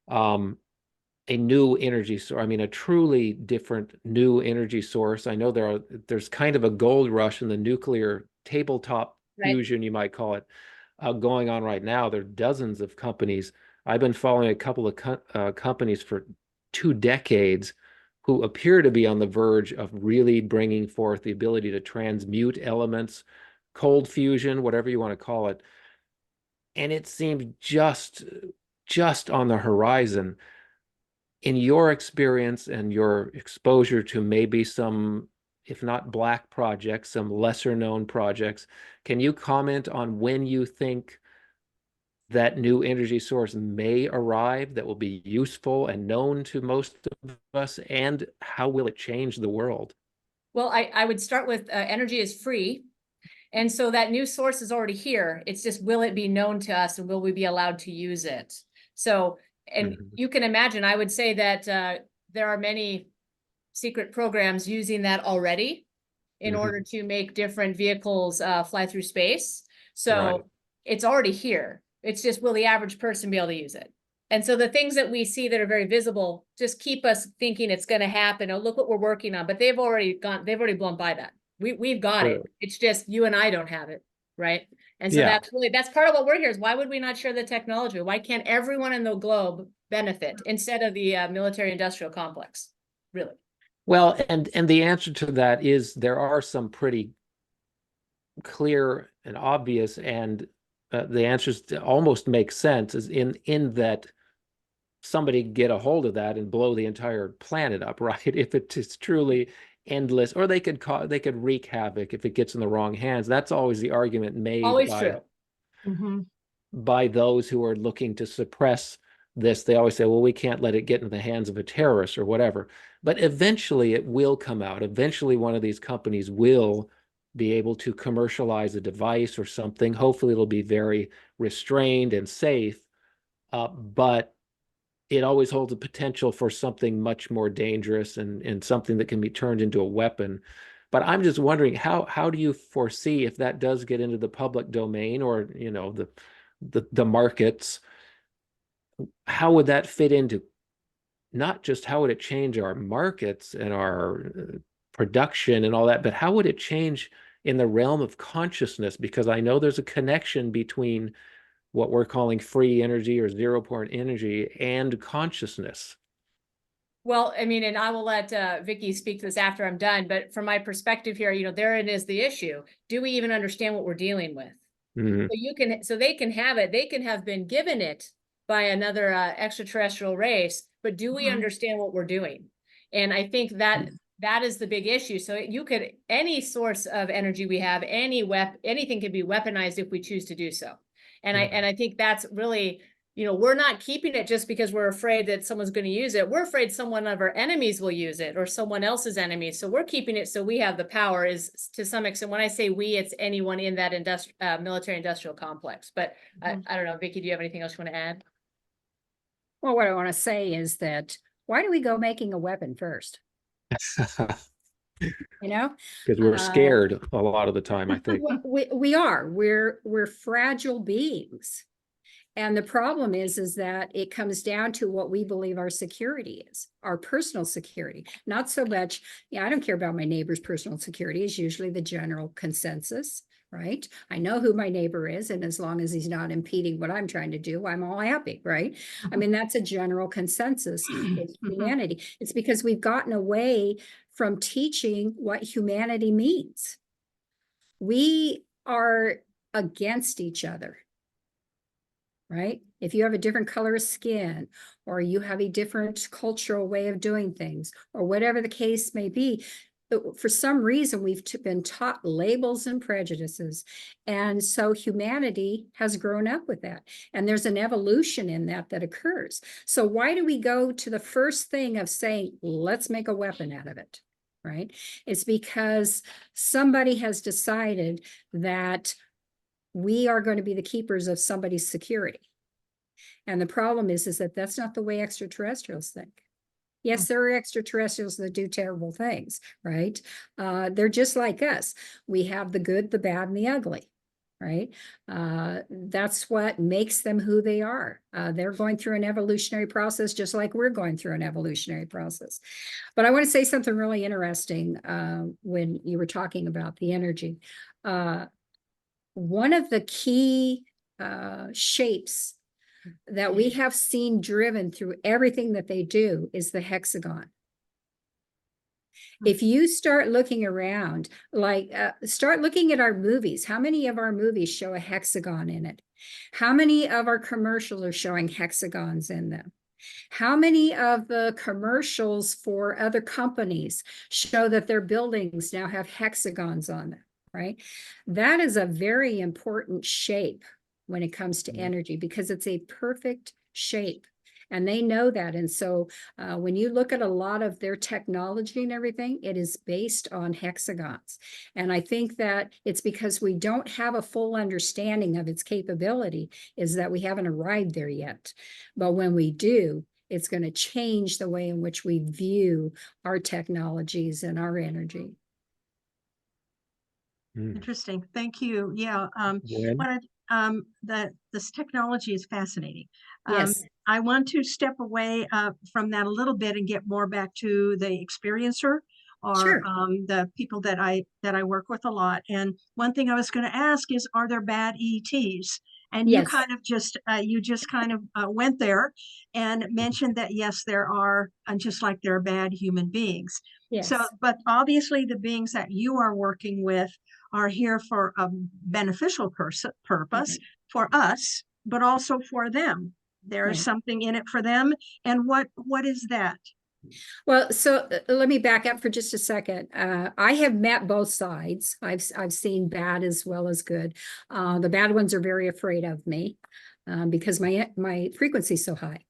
a new energy source? I mean, a truly different new energy source. I know there's kind of a gold rush in the nuclear tabletop fusion, you might call it, going on right now. There are dozens of companies. I've been following a couple of companies for 2 decades who appear to be on the verge of really bringing forth the ability to transmute elements, cold fusion, whatever you want to call it. And it seemed just on the horizon. In your experience and your exposure to maybe some, if not black projects, some lesser known projects, can you comment on when you think that new energy source may arrive that will be useful and known to most of us, and how will it change the world? Well, I would start with energy is free. And so that new source is already here. It's just, will it be known to us and will we be allowed to use it? So, and you can imagine, I would say that there are many secret programs using that already in order to make different vehicles fly through space. So it's already here. It's just, will the average person be able to use it? And so the things that we see that are very visible just keep us thinking it's going to happen. Oh, look what we're working on. But they've already blown by that. We've got it. It's just you and I don't have it, right? And so that's part of what we're here is, why would we not share the technology? Why can't everyone in the globe benefit instead of the military industrial complex? Really? Well, and the answer to that is there are some pretty clear and obvious, and the answers almost make sense, is in that somebody get a hold of that and blow the entire planet up, right? If it is truly endless, or they could wreak havoc if it gets in the wrong hands. That's always the argument made Always true. by those who are looking to suppress this. They always say, well, we can't let it get into the hands of a terrorist or whatever. But eventually it will come out. Eventually one of these companies will be able to commercialize a device or something. Hopefully it'll be very restrained and safe, but it always holds a potential for something much more dangerous and something that can be turned into a weapon. But I'm just wondering, how do you foresee, if that does get into the public domain, or the markets, how would that fit into, not just how would it change our markets and our production and all that, but how would it change in the realm of consciousness? Because I know there's a connection between what we're calling free energy or 0 point energy and consciousness. Well, I mean, and I will let Vicky speak to this after I'm done, but from my perspective here, therein is the issue. Do we even understand what we're dealing with? So they can have it. They can have been given it by another extraterrestrial race, but do we understand what we're doing? And I think that is the big issue. So any source of energy we have, anything can be weaponized if we choose to do so. And I think that's really, we're not keeping it just because we're afraid that someone's going to use it. We're afraid someone of our enemies will use it, or someone else's enemies. So we're keeping it so we have the power, is to some extent. When I say we, it's anyone in that military industrial complex. But I don't know, Vicky, do you have anything else you want to add? Well, what I want to say is that, why do we go making a weapon first? Because we're scared a lot of the time, I think. We're fragile beings. And the problem is that it comes down to what we believe our security is, our personal security. Not so much, I don't care about my neighbor's personal security, is usually the general consensus, right? I know who my neighbor is, and as long as he's not impeding what I'm trying to do, I'm all happy, right? I mean, that's a general consensus in humanity. It's because we've gotten away from teaching what humanity means. We are against each other, right? If you have a different color of skin, or you have a different cultural way of doing things, or whatever the case may be, for some reason, we've been taught labels and prejudices. And so humanity has grown up with that. And there's an evolution in that occurs. So why do we go to the first thing of saying, let's make a weapon out of it, right? It's because somebody has decided that we are going to be the keepers of somebody's security. And the problem is that that's not the way extraterrestrials think. Yes, there are extraterrestrials that do terrible things, right? They're just like us. We have the good, the bad, and the ugly, right? That's what makes them who they are. They're going through an evolutionary process, just like we're going through an evolutionary process. But I want to say something really interesting when you were talking about the energy. One of the key shapes that we have seen driven through everything that they do is the hexagon. If you start looking around, like start looking at our movies, how many of our movies show a hexagon in it? How many of our commercials are showing hexagons in them? How many of the commercials for other companies show that their buildings now have hexagons on them, right? That is a very important shape when it comes to energy, because it's a perfect shape. And they know that. And so when you look at a lot of their technology and everything, it is based on hexagons. And I think that it's because we don't have a full understanding of its capability, is that we haven't arrived there yet. But when we do, it's going to change the way in which we view our technologies and our energy. Interesting. Thank you. Yeah. Gwen? This technology is fascinating. Yes. I want to step away from that a little bit and get more back to the experiencer, or Sure. the people that I work with a lot. And one thing I was going to ask is, are there bad ETs? And you Yes. kind of just went there and mentioned that yes, there are, and just like there are bad human beings. Yes. So, but obviously the beings that you are working with are here for a beneficial purpose for us, but also for them. There is Right. something in it for them. And what is that? Well, so let me back up for just a second. I have met both sides. I've seen bad as well as good. The bad ones are very afraid of me because my frequency is so high.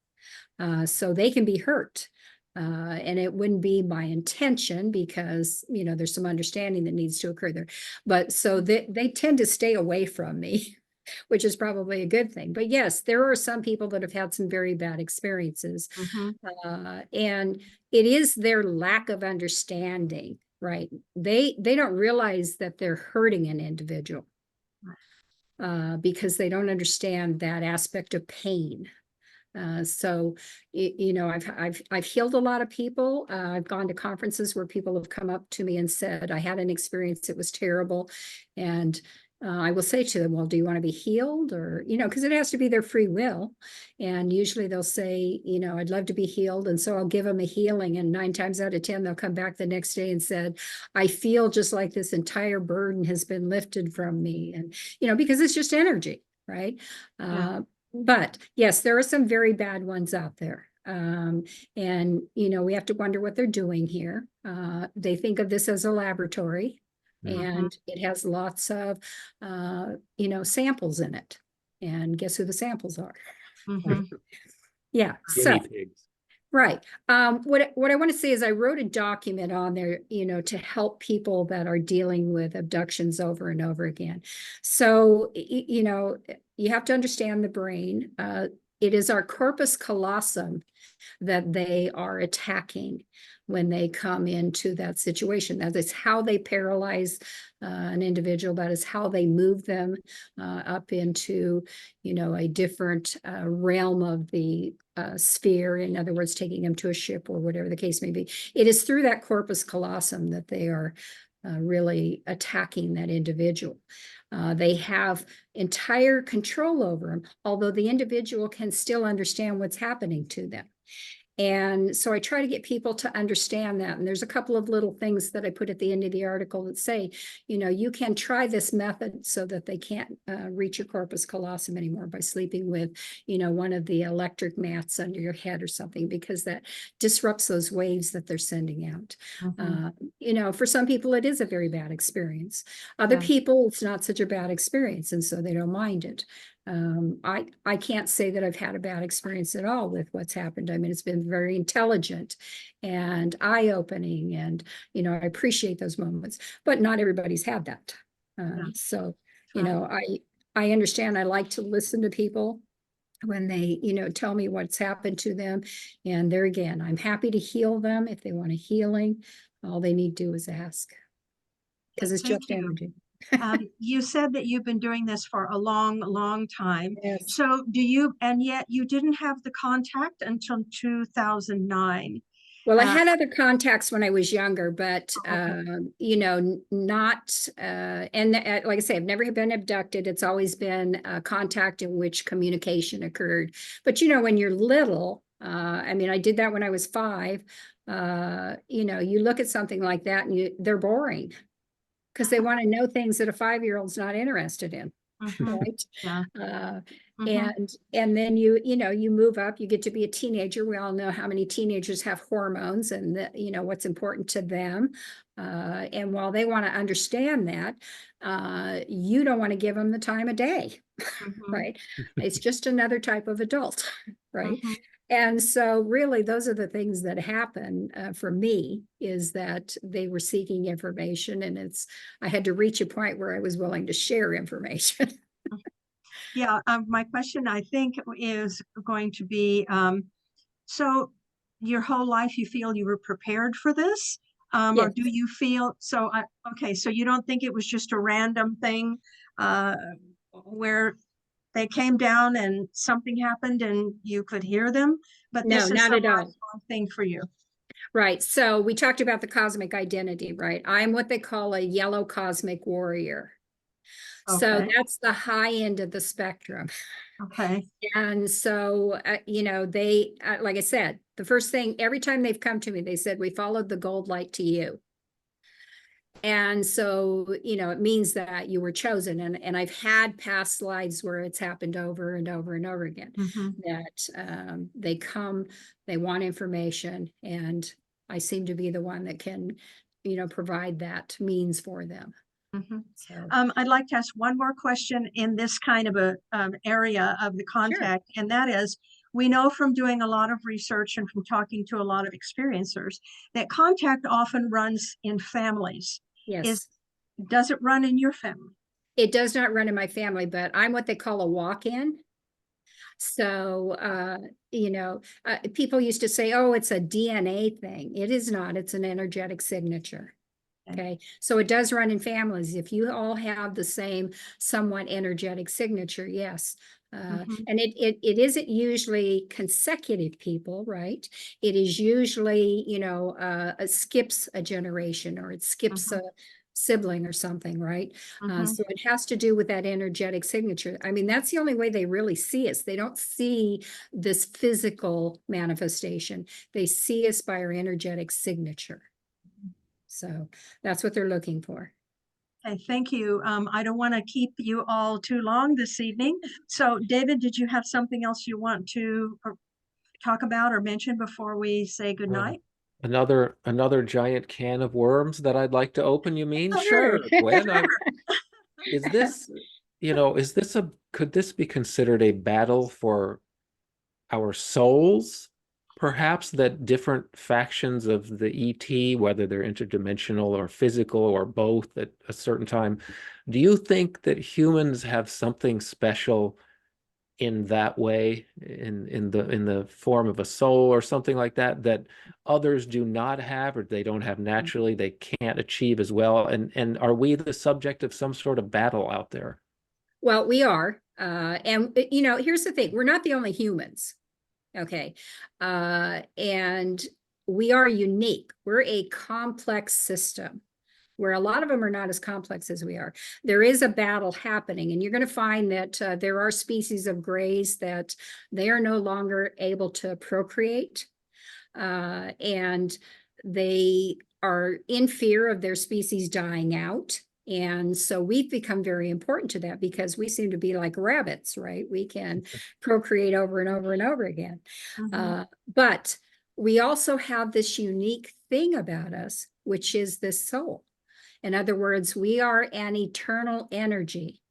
So they can be hurt. And it wouldn't be my intention, because, you know, there's some understanding that needs to occur there. But so they tend to stay away from me, which is probably a good thing. But yes, there are some people that have had some very bad experiences. And it is their lack of understanding, right? They don't realize that they're hurting an individual because they don't understand that aspect of pain. So, you know, I've healed a lot of people. I've gone to conferences where people have come up to me and said, I had an experience, it was terrible. And I will say to them, well, do you want to be healed? Or, you know, because it has to be their free will. And usually they'll say, you know, I'd love to be healed. And so I'll give them a healing. And 9 times out of 10, they'll come back the next day and said, I feel just like this entire burden has been lifted from me. And, you know, because it's just energy, right? But yes, there are some very bad ones out there. And, you know, we have to wonder what they're doing here. They think of this as a laboratory, and it has lots of, you know, samples in it. And guess who the samples are? Yeah. Guinea pigs. Right. What I want to say is I wrote a document on there, you know, to help people that are dealing with abductions over and over again. So, you know, you have to understand the brain. It is our corpus callosum that they are attacking when they come into that situation. That is how they paralyze an individual. That is how they move them up into, you know, a different realm of the sphere. In other words, taking them to a ship or whatever the case may be. It is through that corpus callosum that they are really attacking that individual. They have entire control over them, although the individual can still understand what's happening to them. And so I try to get people to understand that. And there's a couple of little things that I put at the end of the article that say, you know, you can try this method so that they can't reach your corpus callosum anymore by sleeping with, you know, one of the electric mats under your head or something, because that disrupts those waves that they're sending out. You know, for some people, it is a very bad experience. Other people, it's not such a bad experience, and so they don't mind it. I can't say that I've had a bad experience at all with what's happened. I mean, it's been very intelligent and eye-opening, and, you know, I appreciate those moments, but not everybody's had that. So, you know, I understand. I like to listen to people when they, you know, tell me what's happened to them. And there again, I'm happy to heal them if they want a healing. All they need to do is ask, because it's just energy. You said that you've been doing this for a long time. Yes. So and yet you didn't have the contact until 2009. Well, I Uh, had other contacts when I was younger, but Okay. you know, not and like I say, I've never been abducted. It's always been contact in which communication occurred. But you know, when you're little, I mean, I did that when I was 5. You know, you look at something like that and they're boring because they want to know things that a 5-year-old's not interested in. Mhm. Right. Yeah. Uh, Mhm. and then you know, you move up, you get to be a teenager. We all know how many teenagers have hormones and you know, what's important to them. And while they want to understand that, you don't want to give them the time of day, Mhm. right? It's just another type of adult, right? Mhm. And so really those are the things that happen for me, is that they were seeking information, and I had to reach a point where I was willing to share information. Yeah, my question, I think, is going to be, so your whole life you feel you were prepared for this? Or Yes. do you feel, okay, so you don't think it was just a random thing, uh, where they came down and something happened and you could hear them? But No, this is not some at all. lifelong thing for you. Right. So we talked about the cosmic identity, right? I'm what they call a yellow cosmic warrior. So Okay, that's the high end of the spectrum. okay. And so, you know, they, like I said, the first thing, every time they've come to me, they said, we followed the gold light to you. And so, you know, it means that you were chosen. And I've had past lives where it's happened over and over and over again, Mhm. that they come, they want information, and I seem to be the one that can, you know, provide that means for them. Mhm. So, I'd like to ask one more question in this kind of a area of the sure. contact, and that is, we know from doing a lot of research and from talking to a lot of experiencers that contact often runs in families. Is Yes. does it run in your family? It does not run in my family, but I'm what they call a walk-in. So, you know, people used to say, oh, it's a DNA thing. It is not, it's an energetic signature. Okay. Okay. So it does run in families. If you all have the same somewhat energetic signature, yes. Mhm. And it isn't usually consecutive people, right? It is usually, you know, it skips a generation, or it skips a Mhm. sibling or something, right? Mhm. So it has to do with that energetic signature. I mean, that's the only way they really see us. They don't see this physical manifestation. They see us by our energetic signature. So that's what they're looking for. Okay, thank you. I don't want to keep you all too long this evening. So, David, did you have something else you want to talk about or mention before we say Uh, goodnight? another giant can of worms that I'd like to open, you mean? Sure. Sure, Gwen. Is this, is this could this be considered a battle for our souls? Perhaps that different factions of the ET, whether they're interdimensional or physical or both at a certain time, do you think that humans have something special in that way, in the form of a soul or something like that, that others do not have, or they don't have naturally, they can't achieve as well? And are we the subject of some sort of battle out there? Well, we are. And, you know, here's the thing, we're not the only humans. Okay. And we are unique. We're a complex system, where a lot of them are not as complex as we are. There is a battle happening, and you're going to find that there are species of grays that they are no longer able to procreate. And they are in fear of their species dying out. And so we've become very important to that, because we seem to be like rabbits, right? We can procreate over and over and over again. Mhm. But we also have this unique thing about us, which is this soul. In other words, we are an eternal energy.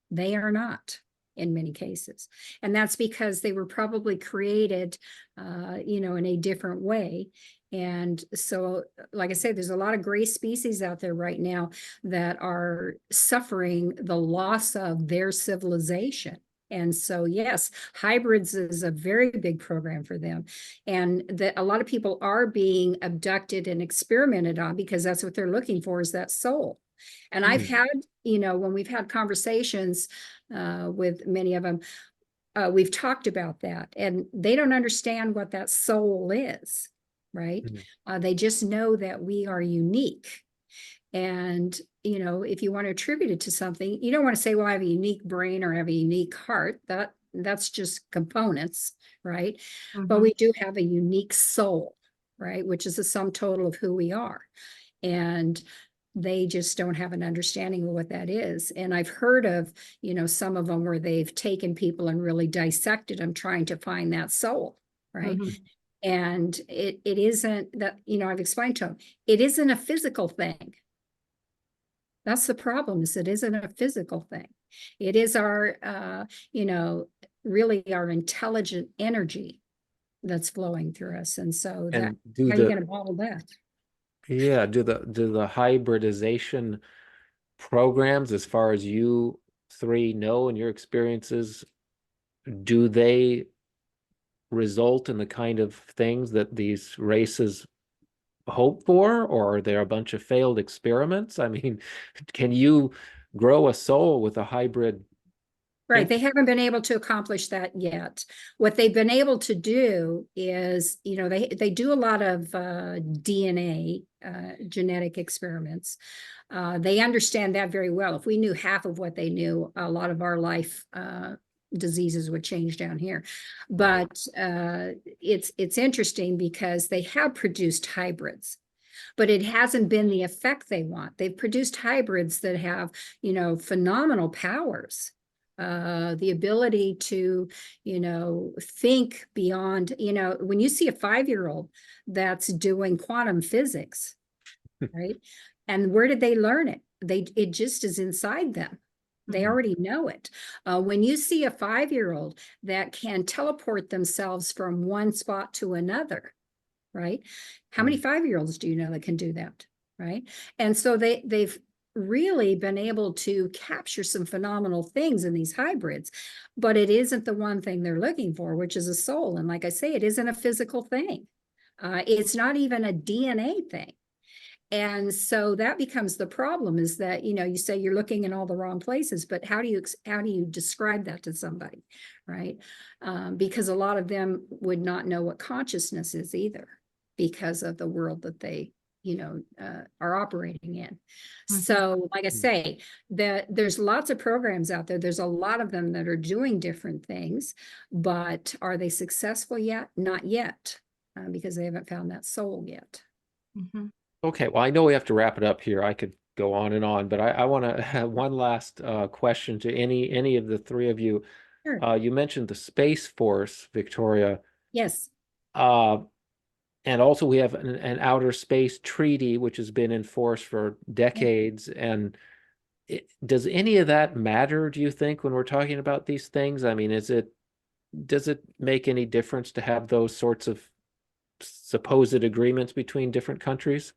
They are not, in many cases. And that's because they were probably created, you know, in a different way. And so, like I say, there's a lot of gray species out there right now that are suffering the loss of their civilization. And so, yes, hybrids is a very big program for them. And that a lot of people are being abducted and experimented on, because that's what they're looking for, is that soul. And I've had, you know, when we've had conversations with many of them, we've talked about that, and they don't understand what that soul is. right? Mhm. They just know that we are unique. And, you know, if you want to attribute it to something, you don't want to say, well, I have a unique brain or I have a unique heart. That's just components, right? But Mhm. we do have a unique soul, right? Which is the sum total of who we are. And they just don't have an understanding of what that is. And I've heard of, you know, some of them where they've taken people and really dissected them trying to find that soul, right? Mhm. And it isn't that, you know, I've explained to them, it isn't a physical thing. That's the problem, is it isn't a physical thing. It is our, you know, really our intelligent energy that's flowing through us. And so that, And do how are you the going to bottle that? yeah, do the hybridization programs, as far as you three know and your experiences, do they result in the kind of things that these races hope for, or are there a bunch of failed experiments? I mean, can you grow a soul with a hybrid? Right. They haven't been able to accomplish that yet. What they've been able to do is, you know, they do a lot of DNA, genetic experiments. They understand that very well. If we knew half of what they knew, a lot of our life diseases would change down here. But it's interesting because they have produced hybrids, but it hasn't been the effect they want. They've produced hybrids that have, you know, phenomenal powers. The ability to, you know, think beyond, you know, when you see a 5-year-old that's doing quantum physics, right? And where did they learn it? It just is inside them. They Mhm. already know it. When you see a 5-year-old that can teleport themselves from one spot to another, right? How many 5-year-olds do you know that can do that, right? And so they've really been able to capture some phenomenal things in these hybrids, but it isn't the one thing they're looking for, which is a soul. And like I say, it isn't a physical thing. It's not even a DNA thing. And so that becomes the problem, is that, you know, you say you're looking in all the wrong places, but how do you describe that to somebody, right? Because a lot of them would not know what consciousness is either, because of the world that they, you know, are operating in. Mhm. So, like I Mhm. say, there's lots of programs out there. There's a lot of them that are doing different things, but are they successful yet? Not yet, because they haven't found that soul yet. Mhm. Okay, well, I know we have to wrap it up here. I could go on and on, but I want to have one last question to any of the three of you. Sure. You mentioned the Space Force, Victoria, Yes. uh, and also we have an outer space treaty which has been in force for decades. And does any of that matter, do you think, when we're talking about these things? I mean, does it make any difference to have those sorts of supposed agreements between different countries?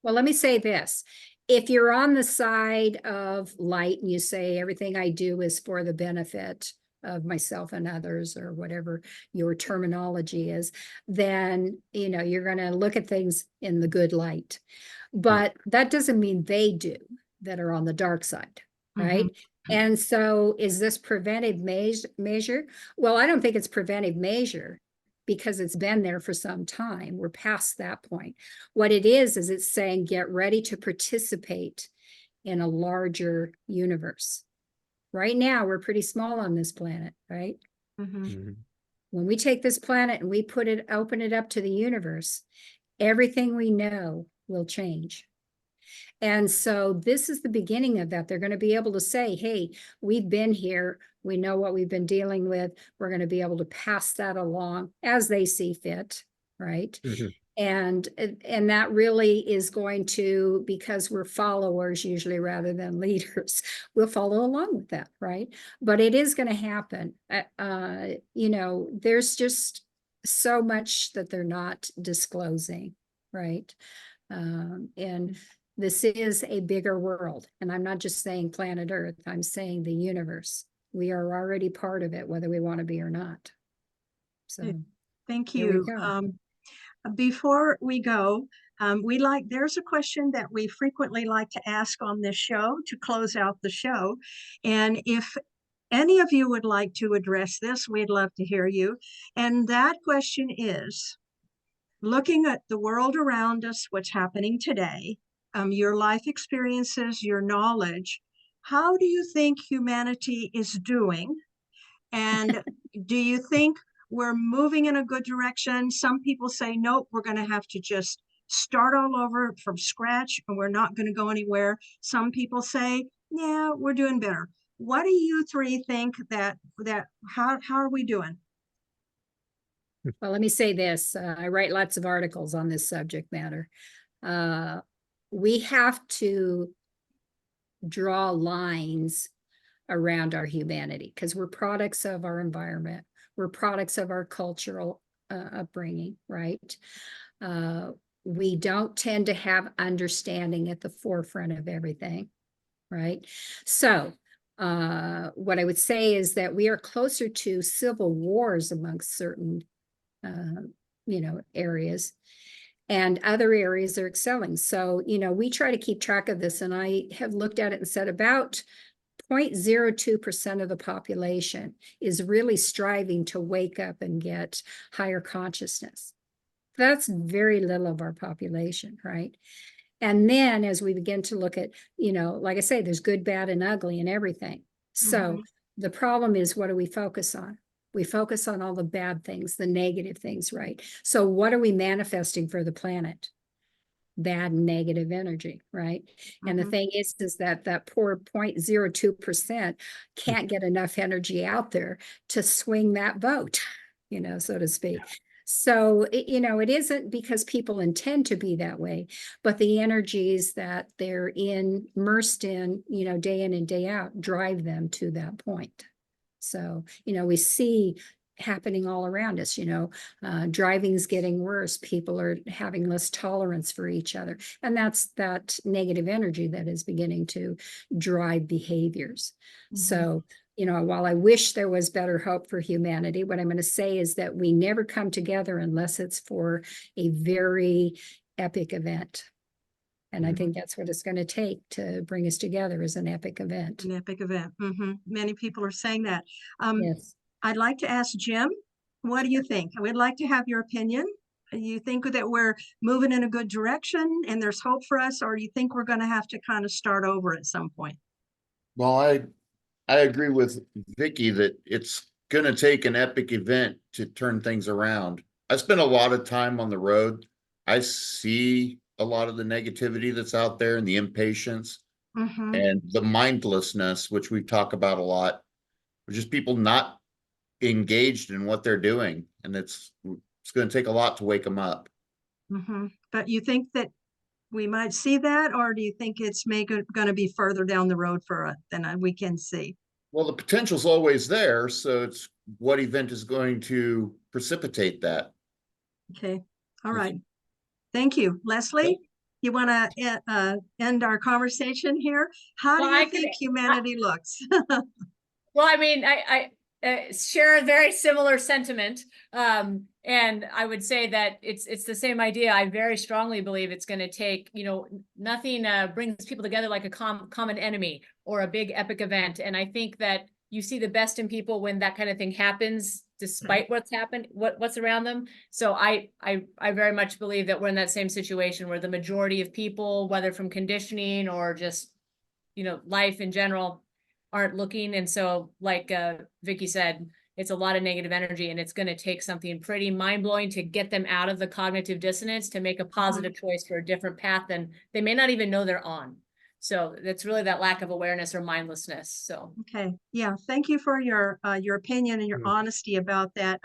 Well, let me say this. If you're on the side of light and you say everything I do is for the benefit of myself and others, or whatever your terminology is, then, you know, you're going to look at things in the good light. But that doesn't mean they do, that are on the dark side, right? Mhm. And so is this preventive measure? Well, I don't think it's preventive measure, because it's been there for some time. We're past that point. What it is it's saying, get ready to participate in a larger universe. Right now, we're pretty small on this planet, right? Mhm. Mhm. When we take this planet and we open it up to the universe, everything we know will change. And so this is the beginning of that. They're going to be able to say, hey, we've been here. We know what we've been dealing with. We're going to be able to pass that along as they see fit, right? Mhm. And that really is going to, because we're followers usually rather than leaders, we'll follow along with that, right? But it is going to happen. You know, there's just so much that they're not disclosing, right? And this is a bigger world. And I'm not just saying planet Earth, I'm saying the universe. We are already part of it, whether we want to be or not. So Thank here we you. go. Before we go, there's a question that we frequently like to ask on this show to close out the show. And if any of you would like to address this, we'd love to hear you. And that question is, looking at the world around us, what's happening today, your life experiences, your knowledge, how do you think humanity is doing? And do you think we're moving in a good direction? Some people say, nope, we're going to have to just start all over from scratch and we're not going to go anywhere. Some people say, yeah, we're doing better. What do you three think how are we doing? Well, let me say this. I write lots of articles on this subject matter. We have to draw lines around our humanity because we're products of our environment. We're products of our cultural upbringing, right? We don't tend to have understanding at the forefront of everything, right? So what I would say is that we are closer to civil wars amongst certain areas, and other areas are excelling. So, we try to keep track of this, and I have looked at it and said about 0.02% of the population is really striving to wake up and get higher consciousness. That's very little of our population, right? And then as we begin to look at, like I say, there's good, bad, and ugly in everything. So the problem is, what do we focus on? We focus on all the bad things, the negative things, right? So what are we manifesting for the planet? Bad and negative energy, right? And the thing is that poor 0.02% can't get enough energy out there to swing that vote, so to speak. So, it isn't because people intend to be that way, but the energies that they're immersed in, day in and day out, drive them to that point. So, we see happening all around us, driving's getting worse. People are having less tolerance for each other. And that's that negative energy that is beginning to drive behaviors. So, while I wish there was better hope for humanity, what I'm going to say is that we never come together unless it's for a very epic event. And I think that's what it's going to take to bring us together, is an epic event. An epic event. Many people are saying that. Yes. I'd like to ask Jim, what do you think? We'd like to have your opinion. You think that we're moving in a good direction and there's hope for us, or do you think we're going to have to kind of start over at some point? Well, I agree with Vicky that it's going to take an epic event to turn things around. I spent a lot of time on the road. I see a lot of the negativity that's out there and the impatience and the mindlessness, which we talk about a lot, just people not engaged in what they're doing. And it's going to take a lot to wake them up. But you think that we might see that, or do you think it's going to be further down the road than we can see? Well, the potential's always there. So it's what event is going to precipitate that. Okay. All right. Thank you. Lesley, you want to end our conversation here? How do you think humanity looks? Well, I mean, I share a very similar sentiment. And I would say that it's the same idea. I very strongly believe it's going to take, nothing brings people together like a common enemy or a big epic event. And I think that you see the best in people when that kind of thing happens, despite what's happened, what's around them. So I very much believe that we're in that same situation where the majority of people, whether from conditioning or just, life in general, aren't looking. And so like Vicky said, it's a lot of negative energy, and it's going to take something pretty mind-blowing to get them out of the cognitive dissonance to make a positive choice for a different path than they may not even know they're on. So that's really that lack of awareness or mindlessness. So okay, yeah, thank you for your opinion and your honesty about that.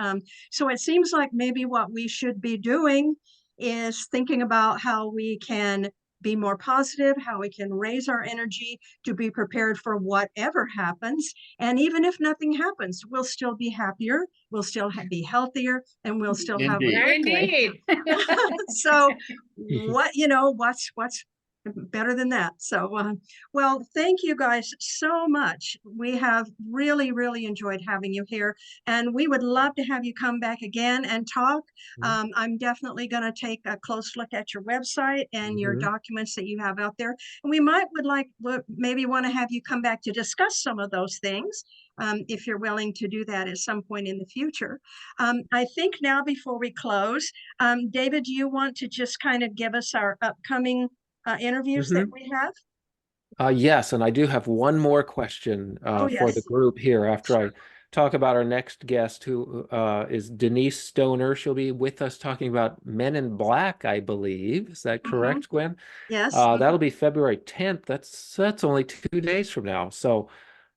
So it seems like maybe what we should be doing is thinking about how we can be more positive, how we can raise our energy to be prepared for whatever happens. And even if nothing happens, we'll still be happier, we'll still be healthier, and we'll still have. Indeed. So what's better than that? So well, thank you guys so much. We have really enjoyed having you here, and we would love to have you come back again and talk. I'm definitely going to take a close look at your website and your documents that you have out there, and we maybe want to have you come back to discuss some of those things. if you're willing to do that at some point in the future. I think now before we close, David, do you want to just kind of give us our upcoming interviews that we have? Yes, and I do have one more question Oh, for the yes. group here after I Sure. talk about our next guest, who is Denise Stoner. She'll be with us talking about Men in Black, I believe. Is that correct, Gwen? Yes. That'll be February 10th. That's only 2 days from now. So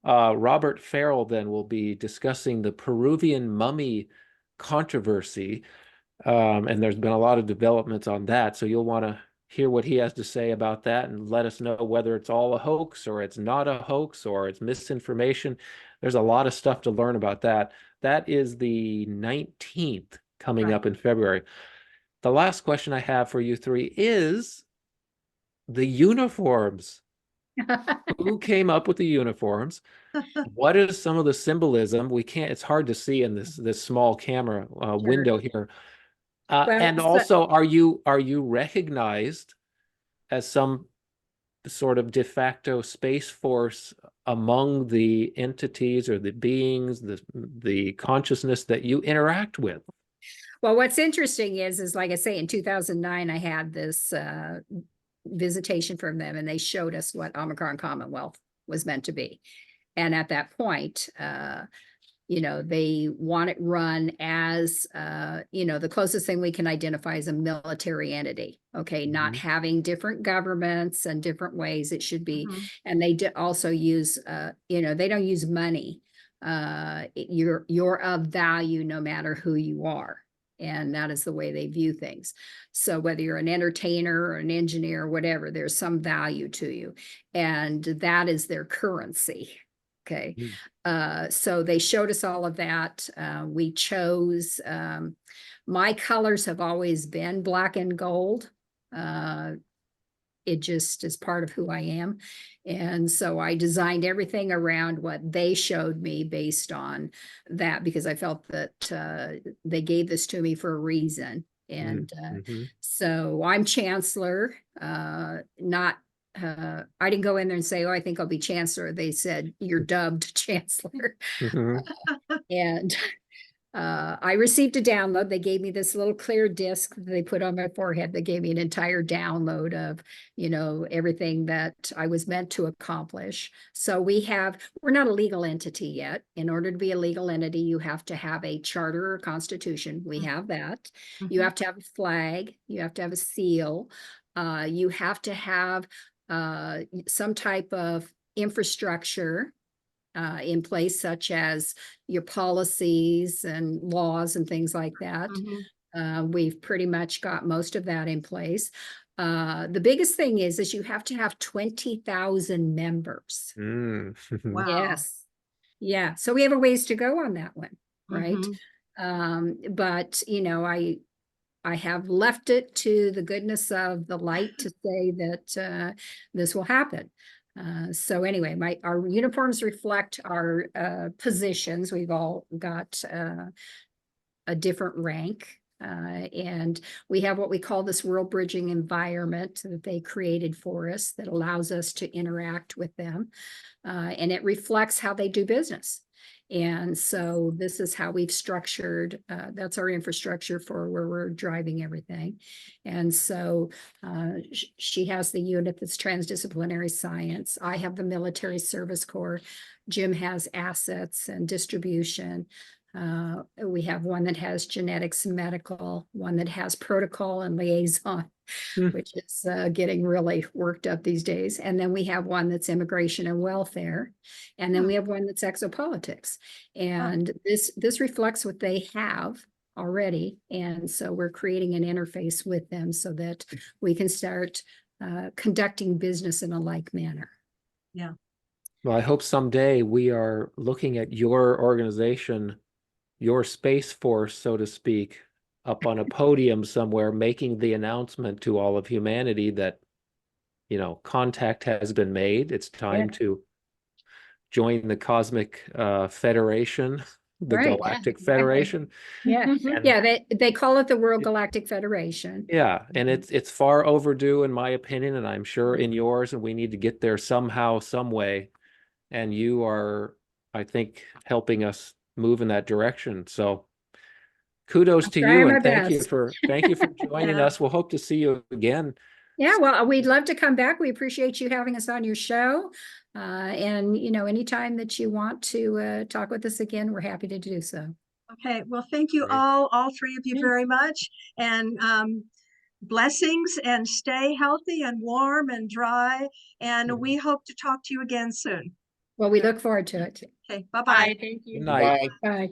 Robert Farrell then will be discussing the Peruvian mummy controversy. And there's been a lot of developments on that. So you'll want to hear what he has to say about that and let us know whether it's all a hoax or it's not a hoax or it's misinformation. There's a lot of stuff to learn about that. That is the 19th coming up in February. The last question I have for you three is the uniforms. Who came up with the uniforms? What is some of the symbolism? We can't, it's hard to see in this small camera window here. And also, are you recognized as some sort of de facto space force among the entities or the beings, the consciousness that you interact with? Well, what's interesting is like I say, in 2009, I had this visitation from them, and they showed us what Omicron Commonwealth was meant to be. And at that point, they want it run as, the closest thing we can identify as a military entity. Okay, not having different governments and different ways it should be. And they also use, they don't use money. You're of value no matter who you are. And that is the way they view things. So whether you're an entertainer or an engineer or whatever, there's some value to you. And that is their currency. Okay. So they showed us all of that. We chose, my colors have always been black and gold. It just is part of who I am. And so I designed everything around what they showed me based on that, because I felt that they gave this to me for a reason. And so I'm chancellor, not I didn't go in there and say, oh, I think I'll be chancellor. They said, you're dubbed chancellor. And I received a download. They gave me this little clear disc that they put on my forehead. They gave me an entire download of, everything that I was meant to accomplish. So we're not a legal entity yet. In order to be a legal entity, you have to have a charter or constitution. We have that. You have to have a flag. You have to have a seal. You have to have some type of infrastructure in place, such as your policies and laws and things like that. We've pretty much got most of that in place. The biggest thing is you have to have 20,000 members. Wow. Yes. Yeah. So we have a ways to go on that one, right? But, I have left it to the goodness of the light to say that this will happen. So anyway, our uniforms reflect our positions. We've all got a different rank. And we have what we call this world bridging environment that they created for us that allows us to interact with them. And it reflects how they do business. And so this is how we've structured, that's our infrastructure for where we're driving everything. And so she has the unit that's transdisciplinary science. I have the military service corps. Jim has assets and distribution. We have one that has genetics and medical, one that has protocol and liaison, which is getting really worked up these days. And then we have one that's immigration and welfare. And then we have one that's exopolitics. And this reflects what they have already. And so we're creating an interface with them so that we can start conducting business in a like manner. Yeah. Well, I hope someday we are looking at your organization, your space force, so to speak, up on a podium somewhere, making the announcement to all of humanity that, contact has been made. It's time to join the Cosmic Federation, the Galactic Federation. They call it the World Galactic Federation. Yeah, and it's far overdue in my opinion, and I'm sure in yours, and we need to get there somehow, some way. And you are, I think, helping us move in that direction. So kudos to trying you, my and thank you best. for joining Yeah. us. We'll hope to see you again. Yeah, well, we'd love to come back. We appreciate you having us on your show. And, you know, anytime that you want to talk with us again, we're happy to do so. Okay, well, thank you Great. all three of you Yeah. very much. And blessings, and stay healthy and warm and dry. And we hope to talk to you again soon. Well, we look forward to it. Okay, bye-bye. Bye, thank you. Good night. Bye. Bye.